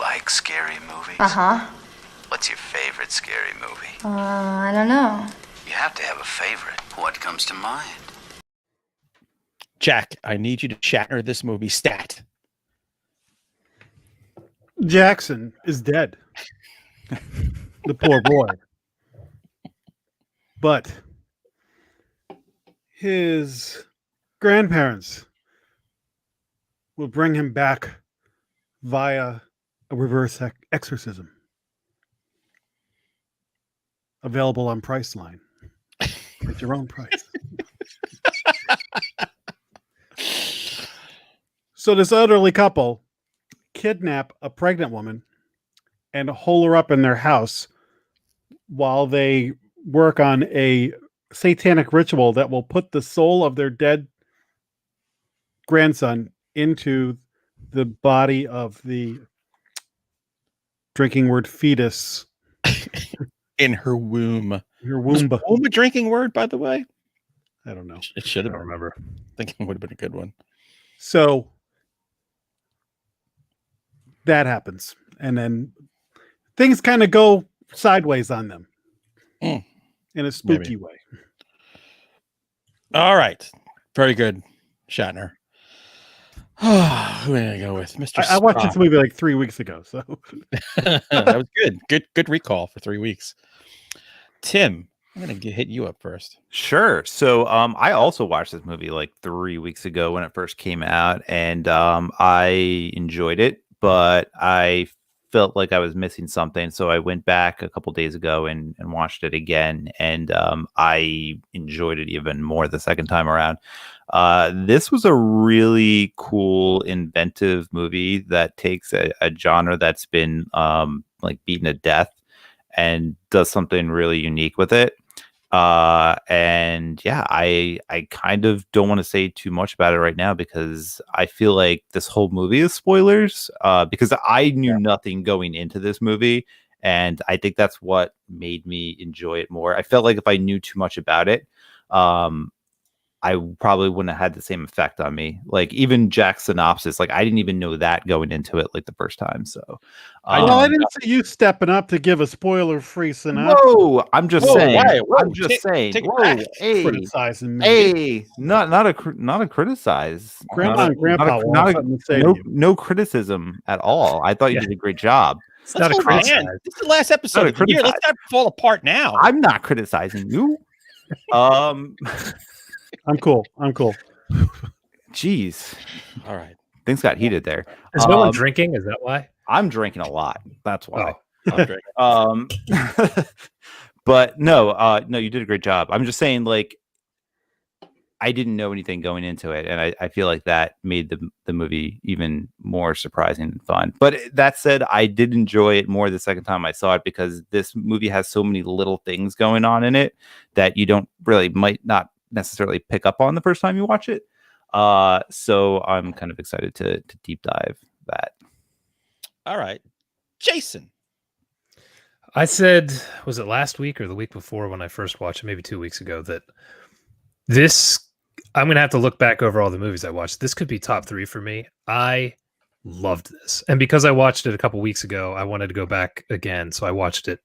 like scary movies? Uh-huh. What's your favorite scary movie? I don't know. You have to have a favorite. What comes to mind? Jack, I need you to Shatner this movie stat. Jackson is dead. The poor boy. But his grandparents will bring him back via a reverse exorcism. Available on Priceline. At your own price. So this elderly couple kidnap a pregnant woman and hole her up in their house while they work on a satanic ritual that will put the soul of their dead grandson into the body of the drinking word fetus in her womb. Her womb. Was womb a drinking word, by the way? I don't know. It should have. I don't remember. I think it would have been a good one. So that happens, and then things kind of go sideways on them in a spooky way. All right, very good, Shatner. Who am I gonna go with, Mr. I watched this movie like 3 weeks ago, so that was good. Good recall for 3 weeks. Tim, I'm gonna hit you up first. Sure. So I also watched this movie like 3 weeks ago when it first came out, and I enjoyed it, but I felt like I was missing something. So I went back a couple days ago and watched it again, and I enjoyed it even more the second time around. This was a really cool, inventive movie that takes a genre that's been like beaten to death and does something really unique with it. And yeah, I kind of don't want to say too much about it right now because I feel like this whole movie is spoilers, because I knew nothing going into this movie, and I think that's what made me enjoy it more. I felt like if I knew too much about it, I probably wouldn't have had the same effect on me. Like even Jack's synopsis, like I didn't even know that going into it like the first time. So I didn't see you stepping up to give a spoiler-free synopsis. Whoa, I'm just saying. I'm just saying. Whoa, hey, criticizing me. Hey, not a criticize. Grandma and Grandpa no criticism at all. I thought you did a great job. It's not a criticize. This is the last episode of the year. Let's not fall apart now. I'm not criticizing you. I'm cool. Jeez. All right. Things got heated there. Is no one drinking? Is that why? I'm drinking a lot. That's why. I'm But no, you did a great job. I'm just saying, like, I didn't know anything going into it, and I feel like that made the movie even more surprising and fun. But that said, I did enjoy it more the second time I saw it because this movie has so many little things going on in it that you might not necessarily pick up on the first time you watch it. So I'm kind of excited to deep dive that. All right, Jason. I said, was it last week or the week before when I first watched it, maybe 2 weeks ago, that this, I'm going to have to look back over all the movies I watched. This could be top 3 for me. I loved this. And because I watched it a couple weeks ago, I wanted to go back again. So I watched it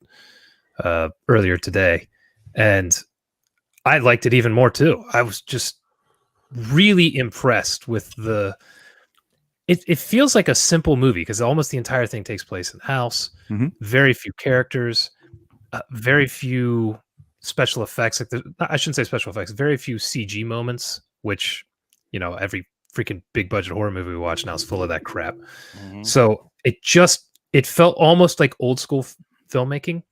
earlier today. And I liked it even more too. I was just really impressed with the... It feels like a simple movie because almost the entire thing takes place in the house. Mm-hmm. Very few characters, very few special effects. Like I shouldn't say special effects. Very few CG moments, which every freaking big budget horror movie we watch now is full of that crap. Mm-hmm. So it felt almost like old school filmmaking,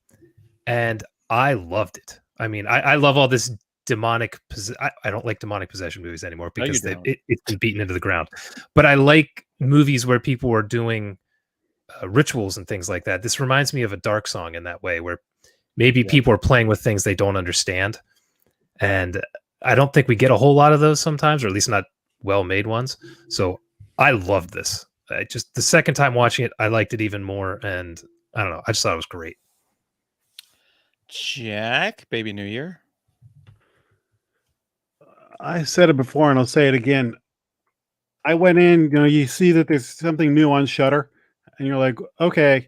and I loved it. I mean, I love all this demonic. I don't like demonic possession movies anymore because it's been beaten into the ground. But I like movies where people are doing rituals and things like that. This reminds me of a Dark Song in that way, where maybe people are playing with things they don't understand. And I don't think we get a whole lot of those sometimes, or at least not well-made ones. So I loved this. The second time watching it, I liked it even more. And I don't know. I just thought it was great. Jack, Baby New Year. I said it before and I'll say it again. I went in, you see that there's something new on Shudder and you're like, okay,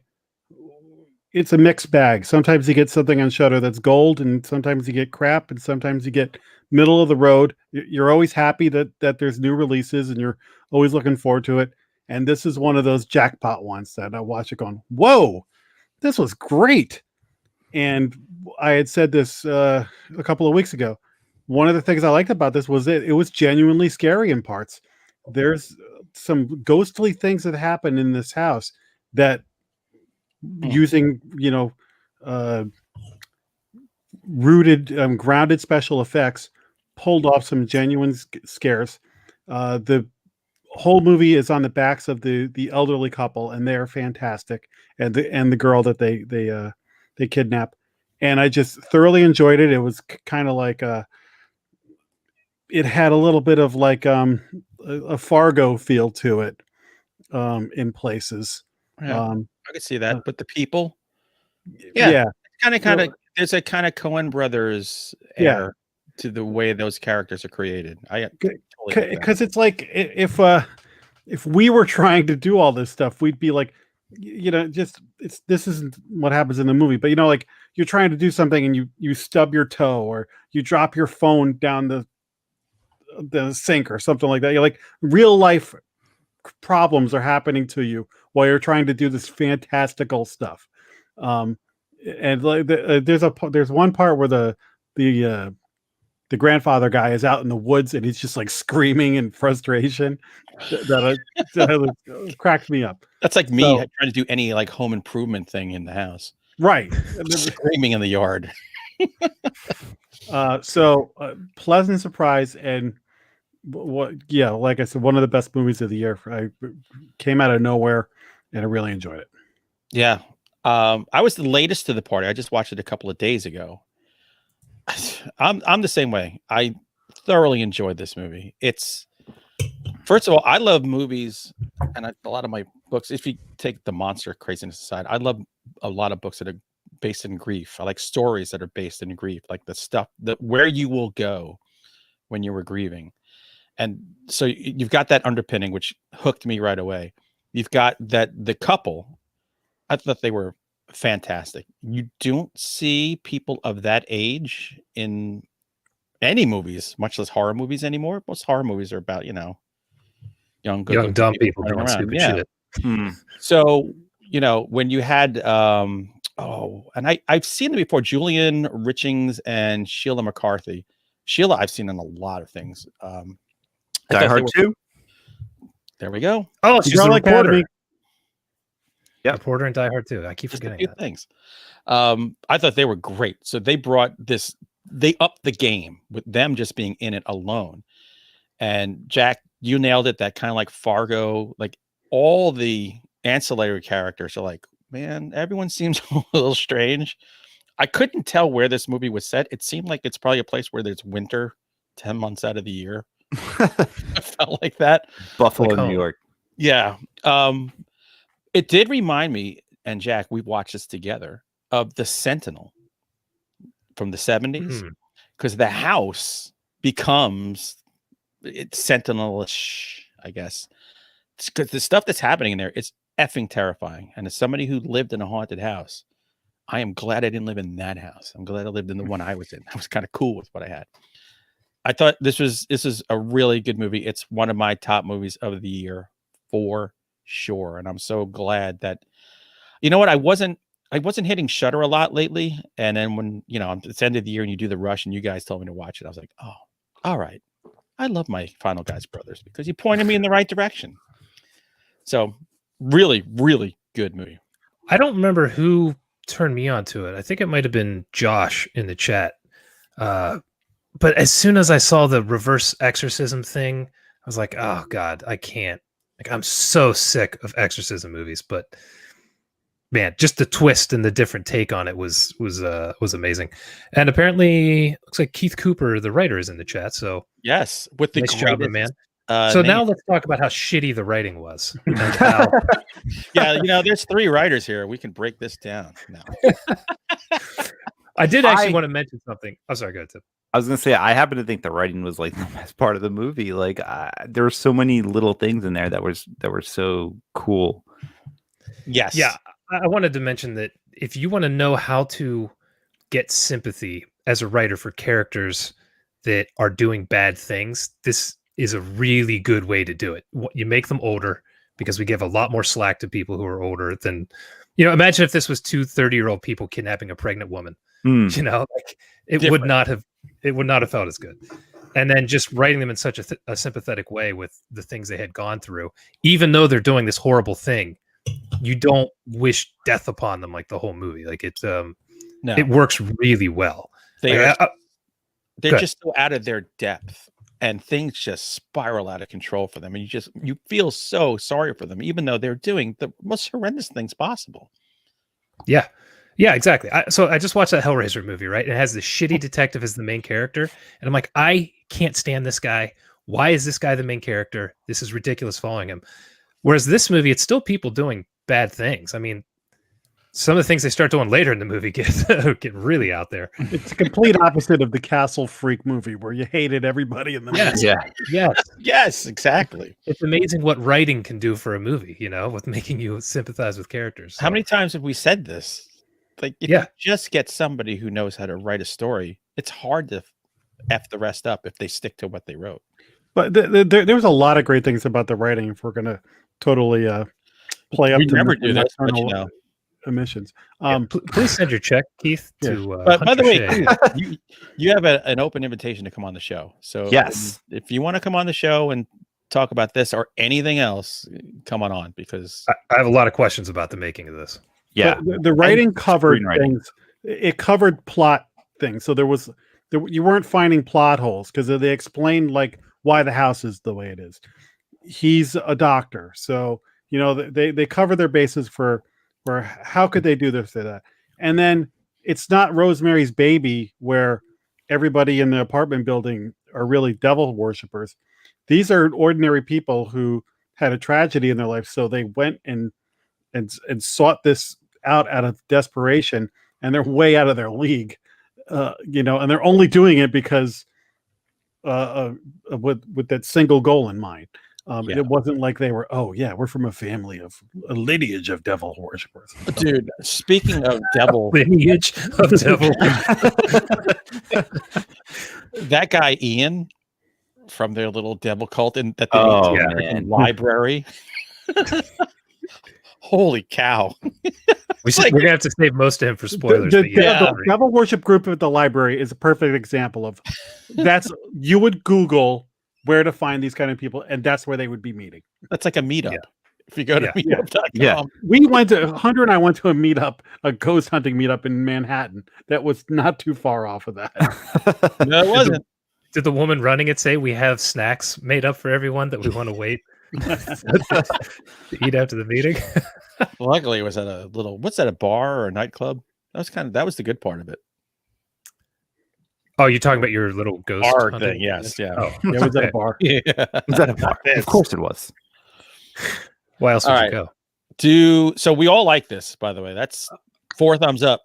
it's a mixed bag. Sometimes you get something on Shudder that's gold and sometimes you get crap and sometimes you get middle of the road. You're always happy that there's new releases and you're always looking forward to it. And this is one of those jackpot ones that I watch it going, whoa, this was great. And I had said this a couple of weeks ago. One of the things I liked about this was it was genuinely scary in parts. There's some ghostly things that happen in this house that using, grounded special effects pulled off some genuine scares. The whole movie is on the backs of the elderly couple, and they're fantastic. And the girl that they kidnap. And I just thoroughly enjoyed it. It was kind of like it had a little bit of like a Fargo feel to it in places. Yeah, I could see that. But the people, yeah. kind of there's a kind of Coen Brothers air to the way those characters are created. Because it's like if we were trying to do all this stuff, we'd be like, this isn't what happens in the movie. But like you're trying to do something and you stub your toe or you drop your phone down the sink or something like that. You're like, real life problems are happening to you while you're trying to do this fantastical stuff. And like there's one part where the grandfather guy is out in the woods and he's just like screaming in frustration that cracked me up. That's like me trying to do any like home improvement thing in the house. Right. Screaming in the yard. Pleasant surprise, and like I said, one of the best movies of the year. I came out of nowhere and I really enjoyed it. Yeah. I was the latest to the party. I just watched it a couple of days ago. I'm the same way. I thoroughly enjoyed this movie. It's, first of all, I love movies, and a lot of my books, if you take the monster craziness aside, I love a lot of books that are based in grief. I like stories that are based in grief, like the stuff that where you will go when you were grieving. And so you've got that underpinning, which hooked me right away. You've got that the couple, I thought they were fantastic. You don't see people of that age in any movies, much less horror movies anymore. Most horror movies are about, young dumb people doing stupid shit. So, when you had and I've seen them before, Julian Richings and Sheila McCarthy. Sheila I've seen in a lot of things. Die Hard 2. There we go. Oh, she's the reporter. Yeah, Reporter and Die Hard 2. I keep forgetting that. Things. I thought they were great. So they brought this, they upped the game with them just being in it alone. And Jack, you nailed it. That kind of like Fargo, like all the ancillary characters are like, man, everyone seems a little strange. I couldn't tell where this movie was set. It seemed like it's probably a place where there's winter 10 months out of the year. I felt like that. Buffalo, New York. Yeah. It did remind me, and Jack, we watched this together, of the Sentinel from the 70s, because the house becomes Sentinel-ish, I guess. Because the stuff that's happening in there, it's effing terrifying. And as somebody who lived in a haunted house, I am glad I didn't live in that house. I'm glad I lived in the one I was in. I was kind of cool with what I had. I thought this is a really good movie. It's one of my top movies of the year for sure. And I'm so glad that, you know what, I wasn't hitting Shudder a lot lately. And then when, it's the end of the year and you do the rush and you guys told me to watch it, I was like, oh, all right. I love my Final Guys brothers because you pointed me in the right direction. So really, really good movie. I don't remember who turned me on to it. I think it might have been Josh in the chat. But as soon as I saw the reverse exorcism thing, I was like, oh God, I can't. Like, I'm so sick of exorcism movies. But man, just the twist and the different take on it was amazing. And apparently, looks like Keith Cooper, the writer, is in the chat. So yes, with the nice job, man. So now let's talk about how shitty the writing was. Yeah, there's 3 writers here. We can break this down now. I did actually want to mention something. I'm sorry, go ahead, Tim. I was gonna say I happen to think the writing was like the best part of the movie. Like there were so many little things in there that were so cool. Yes. Yeah, I wanted to mention that if you want to know how to get sympathy as a writer for characters that are doing bad things, this is a really good way to do it. You make them older, because we give a lot more slack to people who are older than, imagine if this was 2 30-year-old people kidnapping a pregnant woman. It would not have felt as good. And then just writing them in such a sympathetic way with the things they had gone through, even though they're doing this horrible thing, you don't wish death upon them like the whole movie. Like it works really well. They're just so out of their depth, and things just spiral out of control for them. And you feel so sorry for them, even though they're doing the most horrendous things possible. Yeah. Yeah, exactly. So I just watched that Hellraiser movie, right? It has the shitty detective as the main character. And I'm like, I can't stand this guy. Why is this guy the main character? This is ridiculous following him. Whereas this movie, it's still people doing bad things. I mean, some of the things they start doing later in the movie get really out there. It's a complete opposite of the Castle Freak movie where you hated everybody in the movie. Yes, exactly. It's amazing what writing can do for a movie, with making you sympathize with characters. How many times have we said this? Like, if you just get somebody who knows how to write a story, it's hard to F the rest up if they stick to what they wrote. But there was a lot of great things about the writing if we're going to totally play up we to never do this, but emissions. Please send your check, Keith, to but by the way, you have an open invitation to come on the show. So yes, if you want to come on the show and talk about this or anything else, come on because I have a lot of questions about the making of this. Yeah, the writing covered things. It covered plot things. So you weren't finding plot holes because they explained like why the house is the way it is. He's a doctor, so they cover their bases for how could they do this or that. And then it's not Rosemary's Baby where everybody in the apartment building are really devil worshippers. These are ordinary people who had a tragedy in their life, so they went and sought this out of desperation, and they're way out of their league, and they're only doing it because with that single goal in mind. It wasn't like they were, we're from a family of a lineage of devil worshippers. Dude, speaking of devil lineage of devil, that guy Ian from their little devil cult in the library. Holy cow. We're going to have to save most of him for spoilers. The devil worship group at the library is a perfect example of you would Google where to find these kind of people, and that's where they would be meeting. That's like a meetup. If you go to meetup.com. Yeah. Hunter and I went to a meetup, a ghost hunting meetup in Manhattan. That was not too far off of that. No, it wasn't. Did the woman running it say we have snacks made up for everyone that we want to wait to eat after the meeting? Luckily, it was at a little, what's that, a bar or a nightclub? That was the good part of it. Oh, you're talking about your little ghost bar hunting? thing? Yes, yeah. Oh, it was at a bar. Yeah. It was at a bar. Of course it was. Why else would you go? So we all like this, by the way. That's 4 thumbs up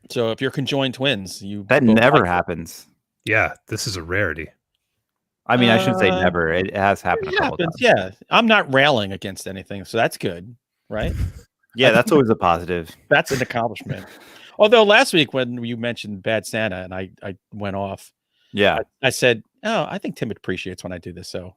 So if you're conjoined twins, you That both never like it. happens. Yeah, this is a rarity. I mean, I shouldn't say Uh, never. It has happened It a couple happens, times. yeah. I'm not railing against anything, so that's good, right? Yeah, that's always a positive. That's an accomplishment. Although last week when you mentioned Bad Santa and I went off, Yeah. I said, "Oh, I think Tim appreciates when I do this." So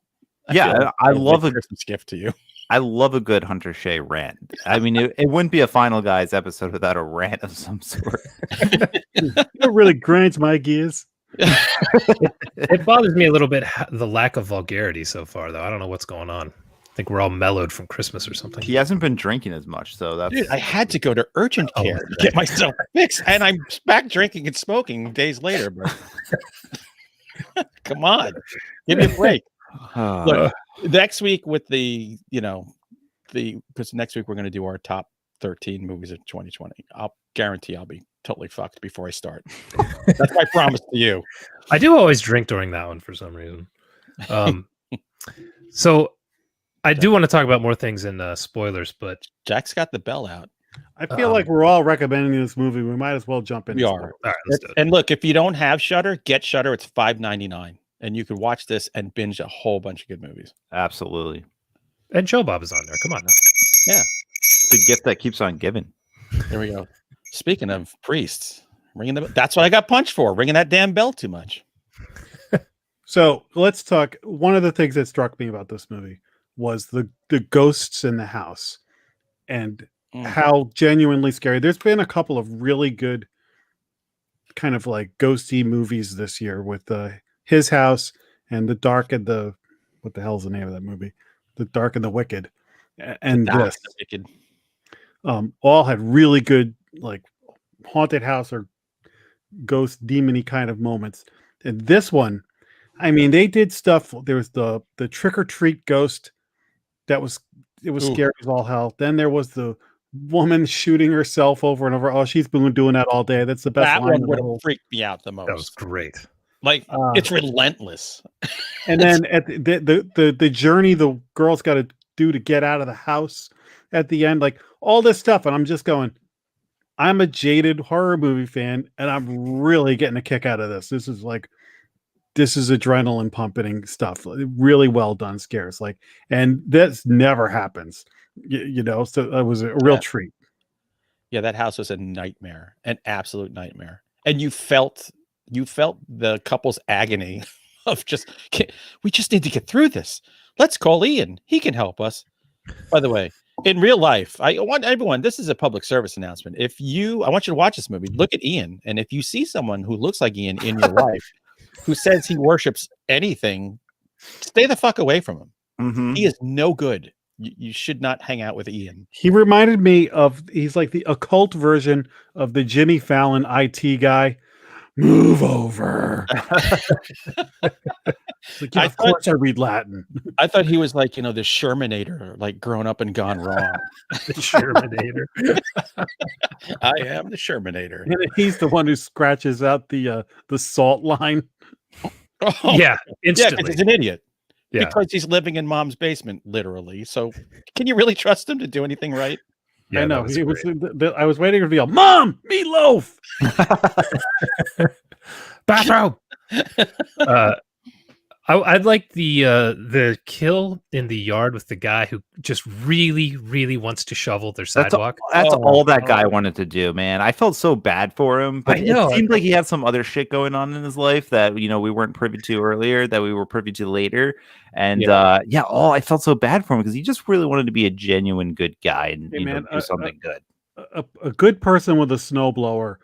I Yeah, feel like I a love a Christmas gift to you. I love a good Hunter Shea rant. I mean, it wouldn't be a Final Guys episode without a rant of some sort. It really grinds my gears. It bothers me a little bit the lack of vulgarity so far, though. I don't know what's going on. I think we're all mellowed from Christmas or something. He hasn't been drinking as much, so that's. Dude, I had to go to urgent Oh, care to get myself fixed, and I'm back drinking and smoking days later. But come on, give me a break. Look, next week with the because next week we're going to do our top 13 movies of 2020. I'll guarantee I'll be totally fucked before I start. That's my promise to you. I do always drink during that one for some reason. So I do want to talk about more things in spoilers, but Jack's got the bell out. I feel like we're all recommending this movie. We might as well jump in. We are. all right, let's do it. And look, if you don't have Shudder, get Shudder. It's $5.99, and you could watch this and binge a whole bunch of good movies. Absolutely. And Joe Bob is on there. Come on now. Yeah, It's a gift that keeps on giving. there we go. Speaking of priests, that's what I got punched for, ringing that damn bell too much. So let's talk. One of the things that struck me about this movie was the ghosts in the house and how genuinely scary. There's been a couple of really good kind of like ghosty movies this year with His House and The Dark and the what the hell's the name of that movie? The Dark and the Wicked. And this all had really good like haunted house or ghost demony kind of moments. And this one, I mean, they did stuff. There was the trick or treat ghost that was scary as all hell. Then there was the woman shooting herself over and over. Oh, she's been doing that all day. That's the best That line. one would have freaked me out the most. That was great. Like it's relentless. And then at the journey the girl's got to do to get out of the house at the end, like all this stuff, and I'm just going, I'm a jaded horror movie fan, and I'm really getting a kick out of this. This is adrenaline pumping stuff. Really well done scares. Like, and this never happens, you know. So it was a real treat. Yeah, that house was a nightmare, an absolute nightmare. And you felt the couple's agony of we just need to get through this. Let's call Ian. He can help us. By the way, in real life, I want everyone, this is a public service announcement. I want you to watch this movie. Look at Ian. And if you see someone who looks like Ian in your life, who says he worships anything, stay the fuck away from him. Mm-hmm. He is no good. You should not hang out with Ian. He reminded me he's like the occult version of the Jimmy Fallon IT guy. Move over. Like, of course I read Latin. I thought he was like, the Shermanator, like grown up and gone wrong. The Shermanator. I am the Shermanator. And he's the one who scratches out the salt line. Oh, Yeah, yeah, instantly. because he's an idiot. Yeah. Because he's living in mom's basement, literally. So, can you really trust him to do anything right? Yeah, I know. that was He was. great. I was waiting to be Mom, meatloaf. Bathroom. I'd like the kill in the yard with the guy who just really, really wants to shovel their sidewalk. That's all that guy wanted to do, man. I felt so bad for him, but I know. it seemed like he had some other shit going on in his life that we weren't privy to earlier, that we were privy to later. And I felt so bad for him because he just really wanted to be a genuine good guy and do something good. A good person with a snowblower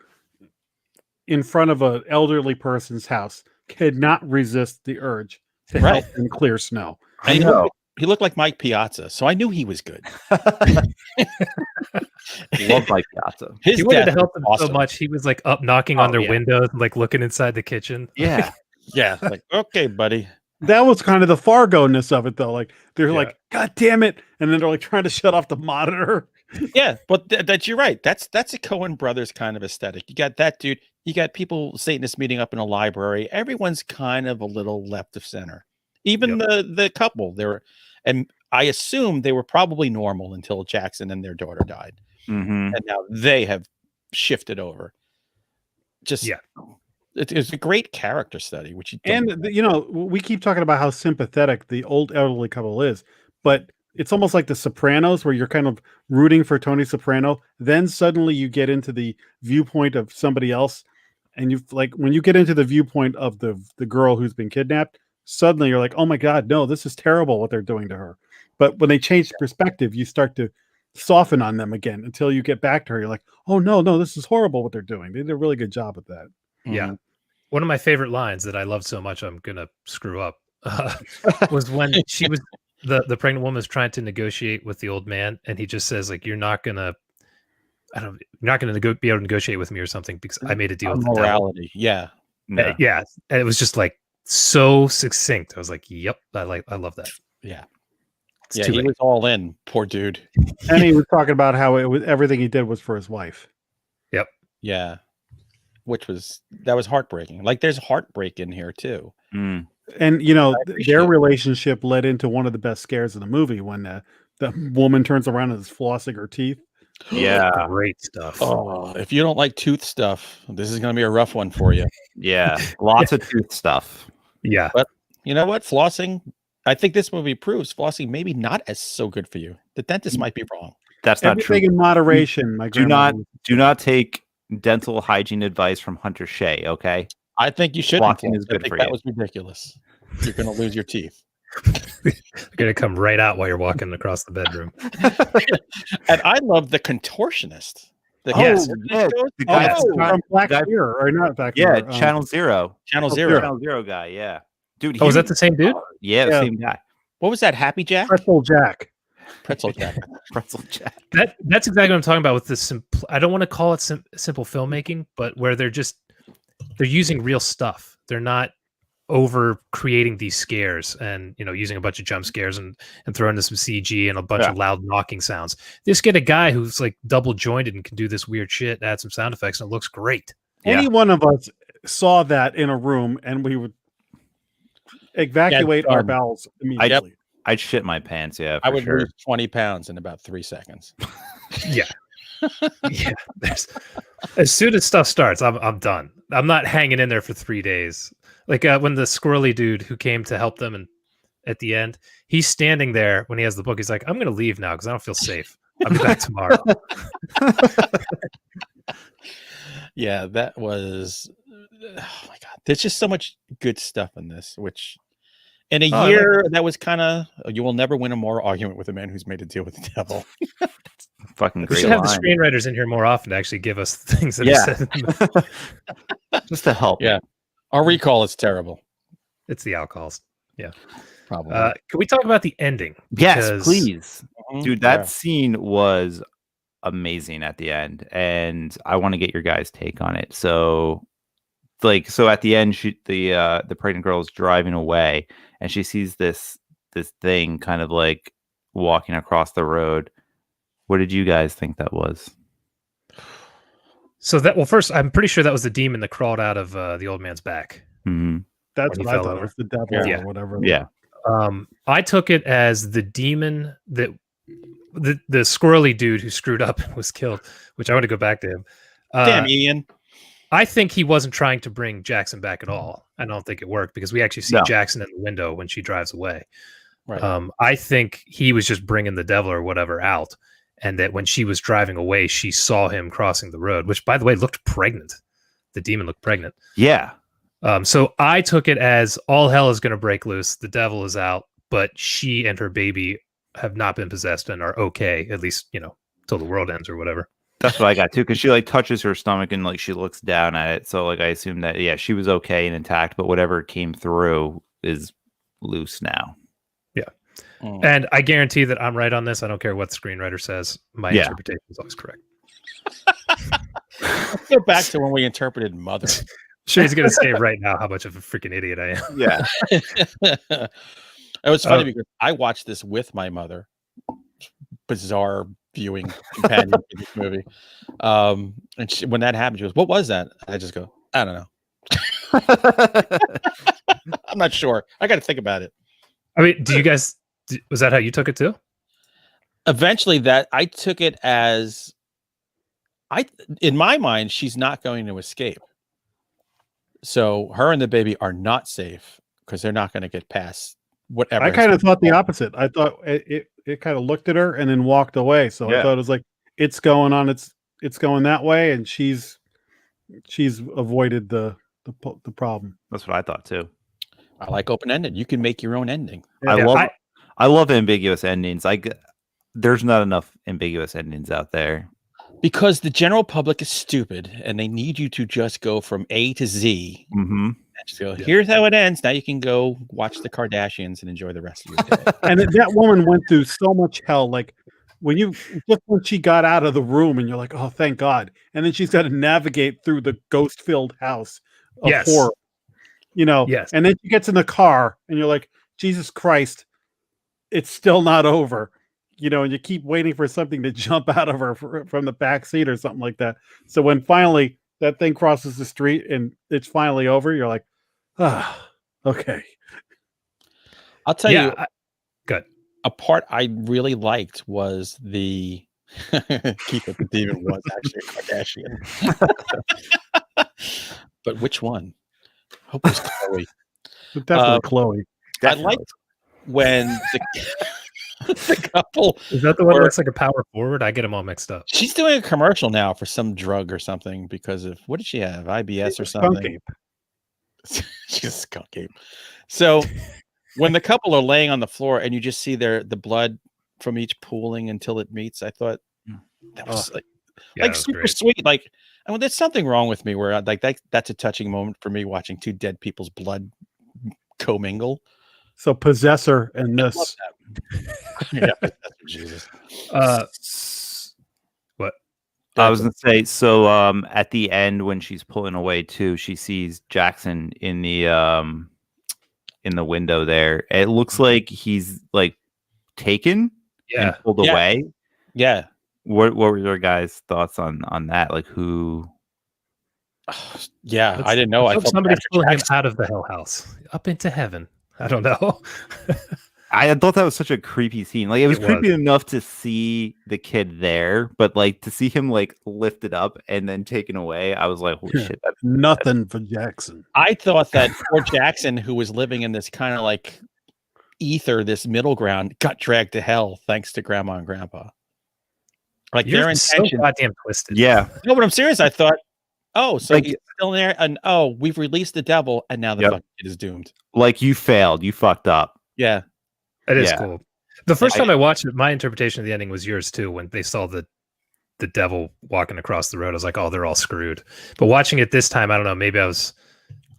in front of an elderly person's house could not resist the urge to help him clear snow. I know. He looked like Mike Piazza, so I knew he was good. Love Mike Piazza. He wanted to help them so much. He was like up knocking on their windows and like looking inside the kitchen. Yeah. Yeah. Like, okay, buddy. That was kind of the Fargo-ness of it, though. Like they're like, God damn it. And then they're like trying to shut off the monitor. Yeah, but that you're right. That's a Coen Brothers kind of aesthetic. You got that dude. You got people Satanists meeting up in a library. Everyone's kind of a little left of center. Even the couple. And I assume they were probably normal until Jackson and their daughter died. Mm-hmm. And now they have shifted over. Just Yeah. It's a great character study, which you And we keep talking about how sympathetic the old elderly couple is, but it's almost like The Sopranos, where you're kind of rooting for Tony Soprano. Then suddenly you get into the viewpoint of somebody else, and you like when you get into the viewpoint of the girl who's been kidnapped. Suddenly you're like, oh my god, no, this is terrible what they're doing to her. But when they change perspective, you start to soften on them again until you get back to her. You're like, oh no, this is horrible what they're doing. They did a really good job at that. Yeah. One of my favorite lines that I love so much I'm gonna screw up was when she was the pregnant woman was trying to negotiate with the old man, and he just says like, you're not gonna be able to negotiate with me or something because I made a deal with the devil. Morality. Yeah. Yeah. And it was just like so succinct. I was like, yep, I love that. Yeah. It's He was all in, poor dude. And he was talking about how it was everything he did was for his wife. Yep. Yeah. That was heartbreaking. Like there's heartbreak in here too. And their relationship led into one of the best scares in the movie when the woman turns around and is flossing her teeth. Yeah. Great stuff. Oh, if you don't like tooth stuff, this is going to be a rough one for you. Yeah. Lots of tooth stuff. Yeah. But you know what? Flossing, I think this movie proves flossing maybe not as so good for you. The dentist might be wrong. That's not true. Everything in moderation. My do not take dental hygiene advice from Hunter Shea, okay? I think you shouldn't. Flossing is good for that you. was ridiculous. You're going to lose your teeth. They're going to come right out while you're walking across the bedroom. And I love the contortionist. The guy from Black Mirror, or not Black Mirror. Channel Zero. Channel Zero. Channel Zero guy, yeah. Dude, is that the same dude? Yeah, the same guy. What was that? Happy Jack? Pretzel Jack. Pretzel Jack. Pretzel Jack. That's exactly what I'm talking about with this. I don't want to call it simple filmmaking, but where they're using real stuff. They're not over creating these scares and using a bunch of jump scares and throwing in some CG and a bunch of loud knocking sounds. Just get a guy who's like double jointed and can do this weird shit, add some sound effects, and it looks great. Any one of us saw that in a room and we would evacuate our bowels immediately. I'd shit my pants, yeah. I would lose 20 pounds in about 3 seconds. Yeah. Yeah. As soon as stuff starts, I'm done. I'm not hanging in there for 3 days. Like when the squirrely dude who came to help them and at the end, he's standing there when he has the book. He's like, I'm going to leave now because I don't feel safe. I'll be back tomorrow. Yeah, that was, oh my God. There's just so much good stuff in this, which in a year that was kind of, you will never win a moral argument with a man who's made a deal with the devil. Fucking great. We should have the screenwriters in here more often to actually give us things that are said. Just to help. Yeah. Our recall is terrible. It's the alcohols. Yeah. Probably. Can we talk about the ending? Yes, please. Dude, that scene was amazing at the end, and I want to get your guys' take on it. So at the end, the pregnant girl is driving away, and she sees this thing kind of like walking across the road. What did you guys think that was? So first, I'm pretty sure that was the demon that crawled out of the old man's back. Mm-hmm. That's what I thought. It was the devil or whatever. Yeah. I took it as the demon that the squirrely dude who screwed up and was killed, which I want to go back to him. Damn, Ian. I think he wasn't trying to bring Jackson back at all. I don't think it worked because we actually see Jackson in the window when she drives away. Right. I think he was just bringing the devil or whatever out. And that when she was driving away, she saw him crossing the road, which, by the way, looked pregnant. The demon looked pregnant. Yeah. So I took it as all hell is going to break loose. The devil is out, but she and her baby have not been possessed and are okay, at least, till the world ends or whatever. That's what I got too, because she touches her stomach and she looks down at it. So I assume that she was okay and intact, but whatever came through is loose now. Yeah. And I guarantee that I'm right on this. I don't care what the screenwriter says. My interpretation is always correct. Let's go back to when we interpreted Mother. Shay's going to say right now how much of a freaking idiot I am. Yeah. It was funny because I watched this with my mother. Bizarre viewing companion for this movie. And when that happened, she goes, "What was that?" I just go, "I don't know." I'm not sure. I got to think about it. I mean, do you guys... Was that how you took it too? Eventually, that I took it as in my mind, she's not going to escape. So her and the baby are not safe because they're not going to get past whatever. I kind of thought the opposite. I thought it kind of looked at her and then walked away. So I thought it was like, it's going on. It's going that way. And she's avoided the problem. That's what I thought too. I like open-ended. You can make your own ending. I love ambiguous endings. There's not enough ambiguous endings out there. Because the general public is stupid and they need you to just go from A to Z. Mm-hmm. And just go, here's how it ends. Now you can go watch the Kardashians and enjoy the rest of your day. And that woman went through so much hell. Like when she got out of the room and you're like, oh, thank God. And then she's got to navigate through the ghost-filled house of horror. And then she gets in the car and you're like, Jesus Christ, it's still not over. And you keep waiting for something to jump out of her from the back seat or something like that. So when finally that thing crosses the street and it's finally over, you're like, okay. I'll tell you, good. A part I really liked was the Keith the Demon was actually a Kardashian. But which one? I hope it was Chloe. Definitely Chloe. Definitely. I liked when the couple. Is that the one that looks like a power forward? I get them all mixed up. She's doing a commercial now for some drug or something because of what did she have? IBS or something? She's a skunk ape. So when the couple are laying on the floor and you just see the blood from each pooling until it meets, I thought that was super great. Sweet. Like, there's something wrong with me where that's a touching moment for me watching two dead people's blood commingle. So Possessor and this. Jesus. What? I was gonna say, so at the end when she's pulling away too, she sees Jackson in the window there. It looks like he's like taken and pulled away. Yeah. What were your guys' thoughts on that? Like who? Yeah, I didn't know. I thought somebody pulling him out of the hell house up into heaven. I don't know. I thought that was such a creepy scene. Like it was creepy enough to see the kid there, but like to see him like lifted up and then taken away, I was like, holy shit. That's nothing for Jackson. I thought that poor Jackson, who was living in this kind of like ether, this middle ground, got dragged to hell thanks to Grandma and Grandpa. Like You're their intention. So goddamn twisted. Yeah. No, but I'm serious. I thought, so he's still there, and we've released the devil, and now the fucking kid is doomed. Like you failed, you fucked up. Yeah, it is cool. The first time I watched it, my interpretation of the ending was yours too. When they saw the devil walking across the road, I was like, oh, they're all screwed. But watching it this time, I don't know. Maybe I was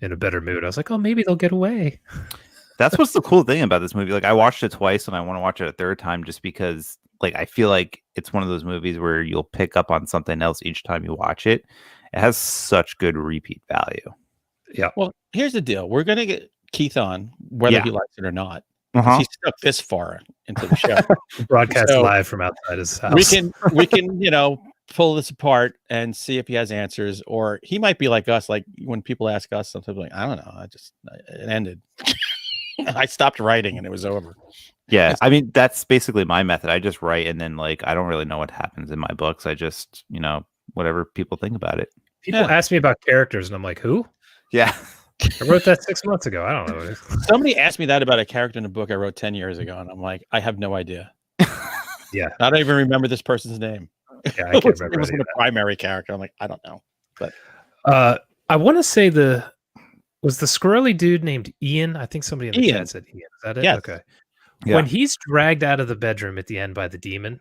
in a better mood. I was like, oh, maybe they'll get away. That's what's the cool thing about this movie. Like I watched it twice, and I want to watch it a third time just because. Like I feel like it's one of those movies where you'll pick up on something else each time you watch it. It has such good repeat value. Yeah. Well, here's the deal: we're gonna get Keith on whether he likes it or not. He's stuck this far into the show. Broadcast live from outside his house. We can pull this apart and see if he has answers, or he might be like us. Like when people ask us, sometimes like I don't know. It ended. I stopped writing and it was over. Yeah, I mean that's basically my method. I just write and then like I don't really know what happens in my books. I just whatever people think about it. People ask me about characters and I'm like, who? Yeah, I wrote that 6 months ago. I don't know. Somebody asked me that about a character in a book I wrote 10 years ago, and I'm like, I have no idea. Yeah, I don't even remember this person's name. Yeah, I can't remember. It wasn't a primary character. I'm like, I don't know. But I want to say was the squirrely dude named Ian. I think somebody in the chat said Ian. Is that it? Yes. Okay. Yeah. When he's dragged out of the bedroom at the end by the demon,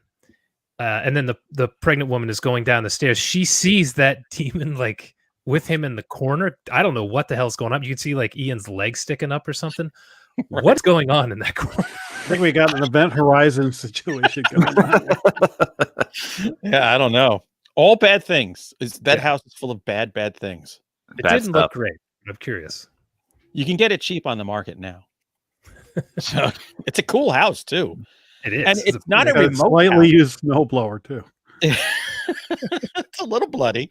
and then the pregnant woman is going down the stairs, she sees that demon like with him in the corner. I don't know what the hell's going on. You can see like Ian's leg sticking up or something. Right. What's going on in that corner? I think we got an Event Horizon situation going on. Yeah, I don't know. All bad things. That house is full of bad things. It didn't look great. I'm curious. You can get it cheap on the market now. So it's a cool house too. It is, and it's not a remote slightly used snowblower too. It's a little bloody.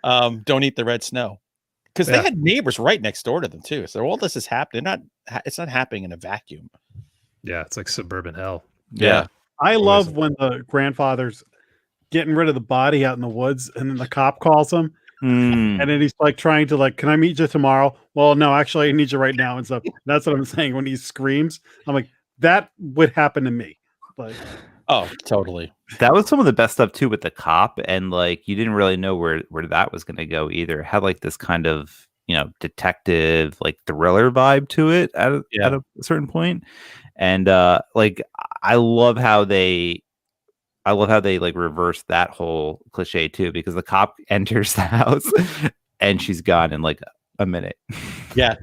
Don't eat the red snow because they had neighbors right next door to them too. So all this is happening. It's not happening in a vacuum. Yeah, it's like suburban hell. Yeah. I love when the grandfather's getting rid of the body out in the woods, and then the cop calls him, Mm. And then he's like trying to like, can I meet you tomorrow? Well, no, actually, I need you right now and stuff. That's what I'm saying. When he screams, I'm like, that would happen to me. But Oh, totally. That was some of the best stuff too with the cop, and like you didn't really know where that was going to go either. It had like this kind of detective like thriller vibe to it at a certain point, and like I love how they like reverse that whole cliche too, because the cop enters the house and she's gone in like a minute. Yeah,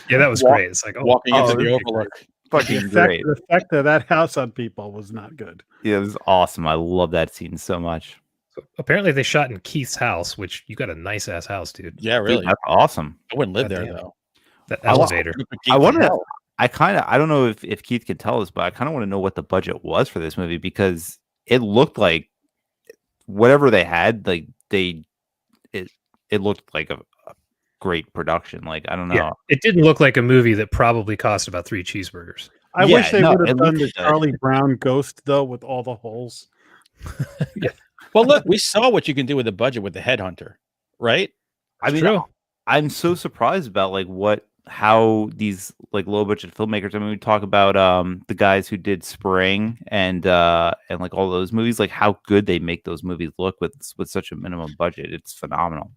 that was great. It's like walking into the Overlook. Fucking the effect of that house on people was not good. Yeah, it was awesome. I love that scene so much. So apparently they shot in Keith's house, which you got a nice ass house, dude. Yeah, really. Dude, that's awesome. I wouldn't live there though. That elevator. I don't know if Keith can tell us, but I kind of want to know what the budget was for this movie, because it looked like whatever they had, like it looked like a great production. Like, I don't know. Yeah, it didn't look like a movie that probably cost about 3 cheeseburgers. I wish they would have done the Charlie Brown ghost though, with all the holes. Yeah. Well, look, we saw what you can do with the budget with the Headhunter, right? I mean, I'm so surprised about like how these like low budget filmmakers. I mean, we talk about the guys who did Spring and like all those movies, like how good they make those movies look with such a minimum budget. It's phenomenal.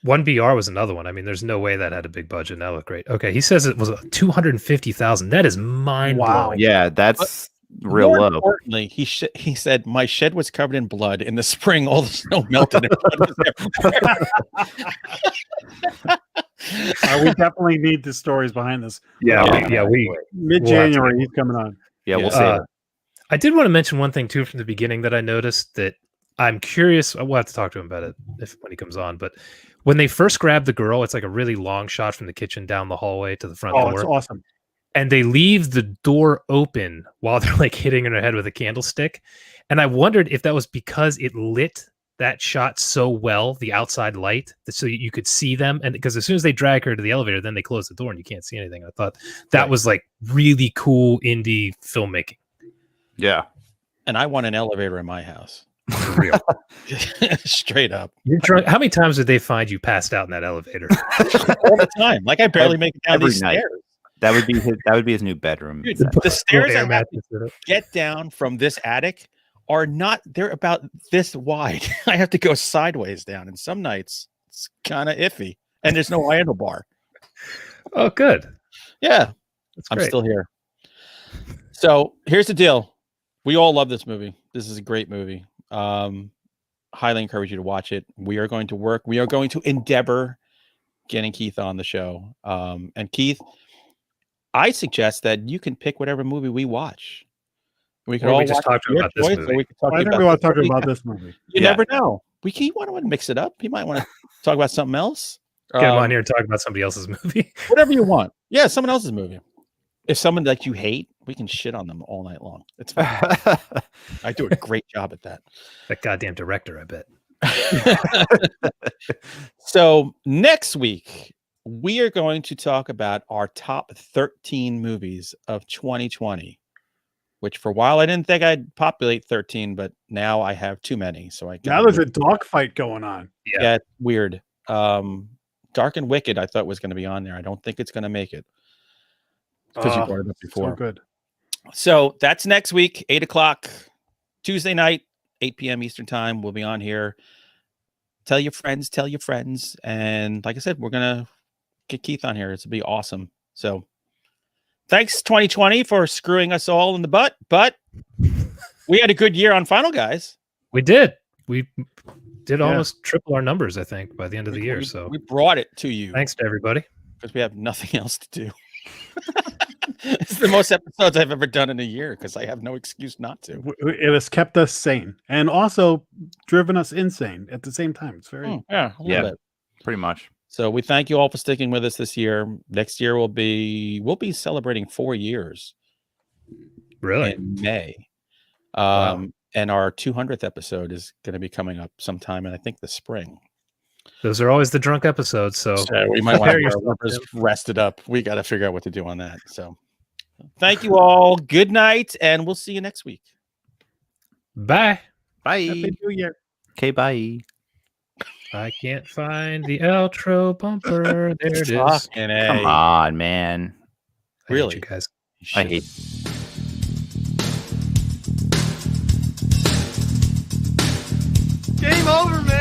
1BR was another one. I mean, there's no way that had a big budget. That looked great. Okay, he says it was 250,000. That is mind blowing. Yeah, that's real More low. Importantly, he said my shed was covered in blood. In the spring, all the snow melted and blood was everywhere. We definitely need the stories behind this. We mid-January he's coming on. Yeah, we'll see. I did want to mention one thing too from the beginning that I noticed that I'm curious. We'll have to talk to him about it when he comes on. But when they first grab the girl, it's like a really long shot from the kitchen down the hallway to the front door. Oh, it's awesome. And they leave the door open while they're like hitting her head with a candlestick. And I wondered if that was because it lit that shot so well, the outside light, so you could see them. And because as soon as they drag her to the elevator, then they close the door and you can't see anything. I thought that was like really cool indie filmmaking. Yeah. And I want an elevator in my house. For real. Straight up. You're drunk. How many times did they find you passed out in that elevator? All the time. Like I barely make it down every these night. stairs. That would be his new bedroom. Dude, the stairs I have to get down from this attic are not, they're about this wide. I have to go sideways down, and some nights it's kind of iffy, and there's no handlebar. Oh, good. Yeah, I'm great. still here. So here's the deal. We all love this movie. This is a great movie. Highly encourage you to watch it. We are going to endeavor getting Keith on the show. And Keith, I suggest that you can pick whatever movie we watch. We can all just talk about this movie. I think we want to talk about this movie. You never know. You want to mix it up. You might want to talk about something else. Get him on here and talk about somebody else's movie. Whatever you want. Yeah, someone else's movie. If someone that you hate, we can shit on them all night long. It's fine. I do a great job at that. That goddamn director, I bet. So next week, we are going to talk about our top 13 movies of 2020, which for a while I didn't think I'd populate 13, but now I have too many. So now there's a dogfight going on. Yeah, it's weird. Dark and Wicked, I thought was going to be on there. I don't think it's going to make it. Because you brought it up before. So good. So that's next week, 8:00 Tuesday night, 8 p.m. Eastern time. We'll be on here. Tell your friends. And like I said, we're going to get Keith on here. It's going to be awesome. So thanks 2020 for screwing us all in the butt. But we had a good year on Final Guys. We did. We did almost triple our numbers, I think, by the end of the year. So we brought it to you. Thanks to everybody. Because we have nothing else to do. It's the most episodes I've ever done in a year because I have no excuse not to. It has kept us sane and also driven us insane at the same time. It's very pretty much. So we thank you all for sticking with us this year. Next year we'll be celebrating 4 years. Really? In May. Wow. And our 200th episode is going to be coming up sometime in I think the spring. Those are always the drunk episodes, so we might want to get our livers rested up. We got to figure out what to do on that. So thank you all. Good night, and we'll see you next week. Bye. Bye. Happy New Year. Okay, bye. I can't find the outro bumper. There it is. Fucking A. Come on, man. I hate Really? you guys. I hate. Game over, man.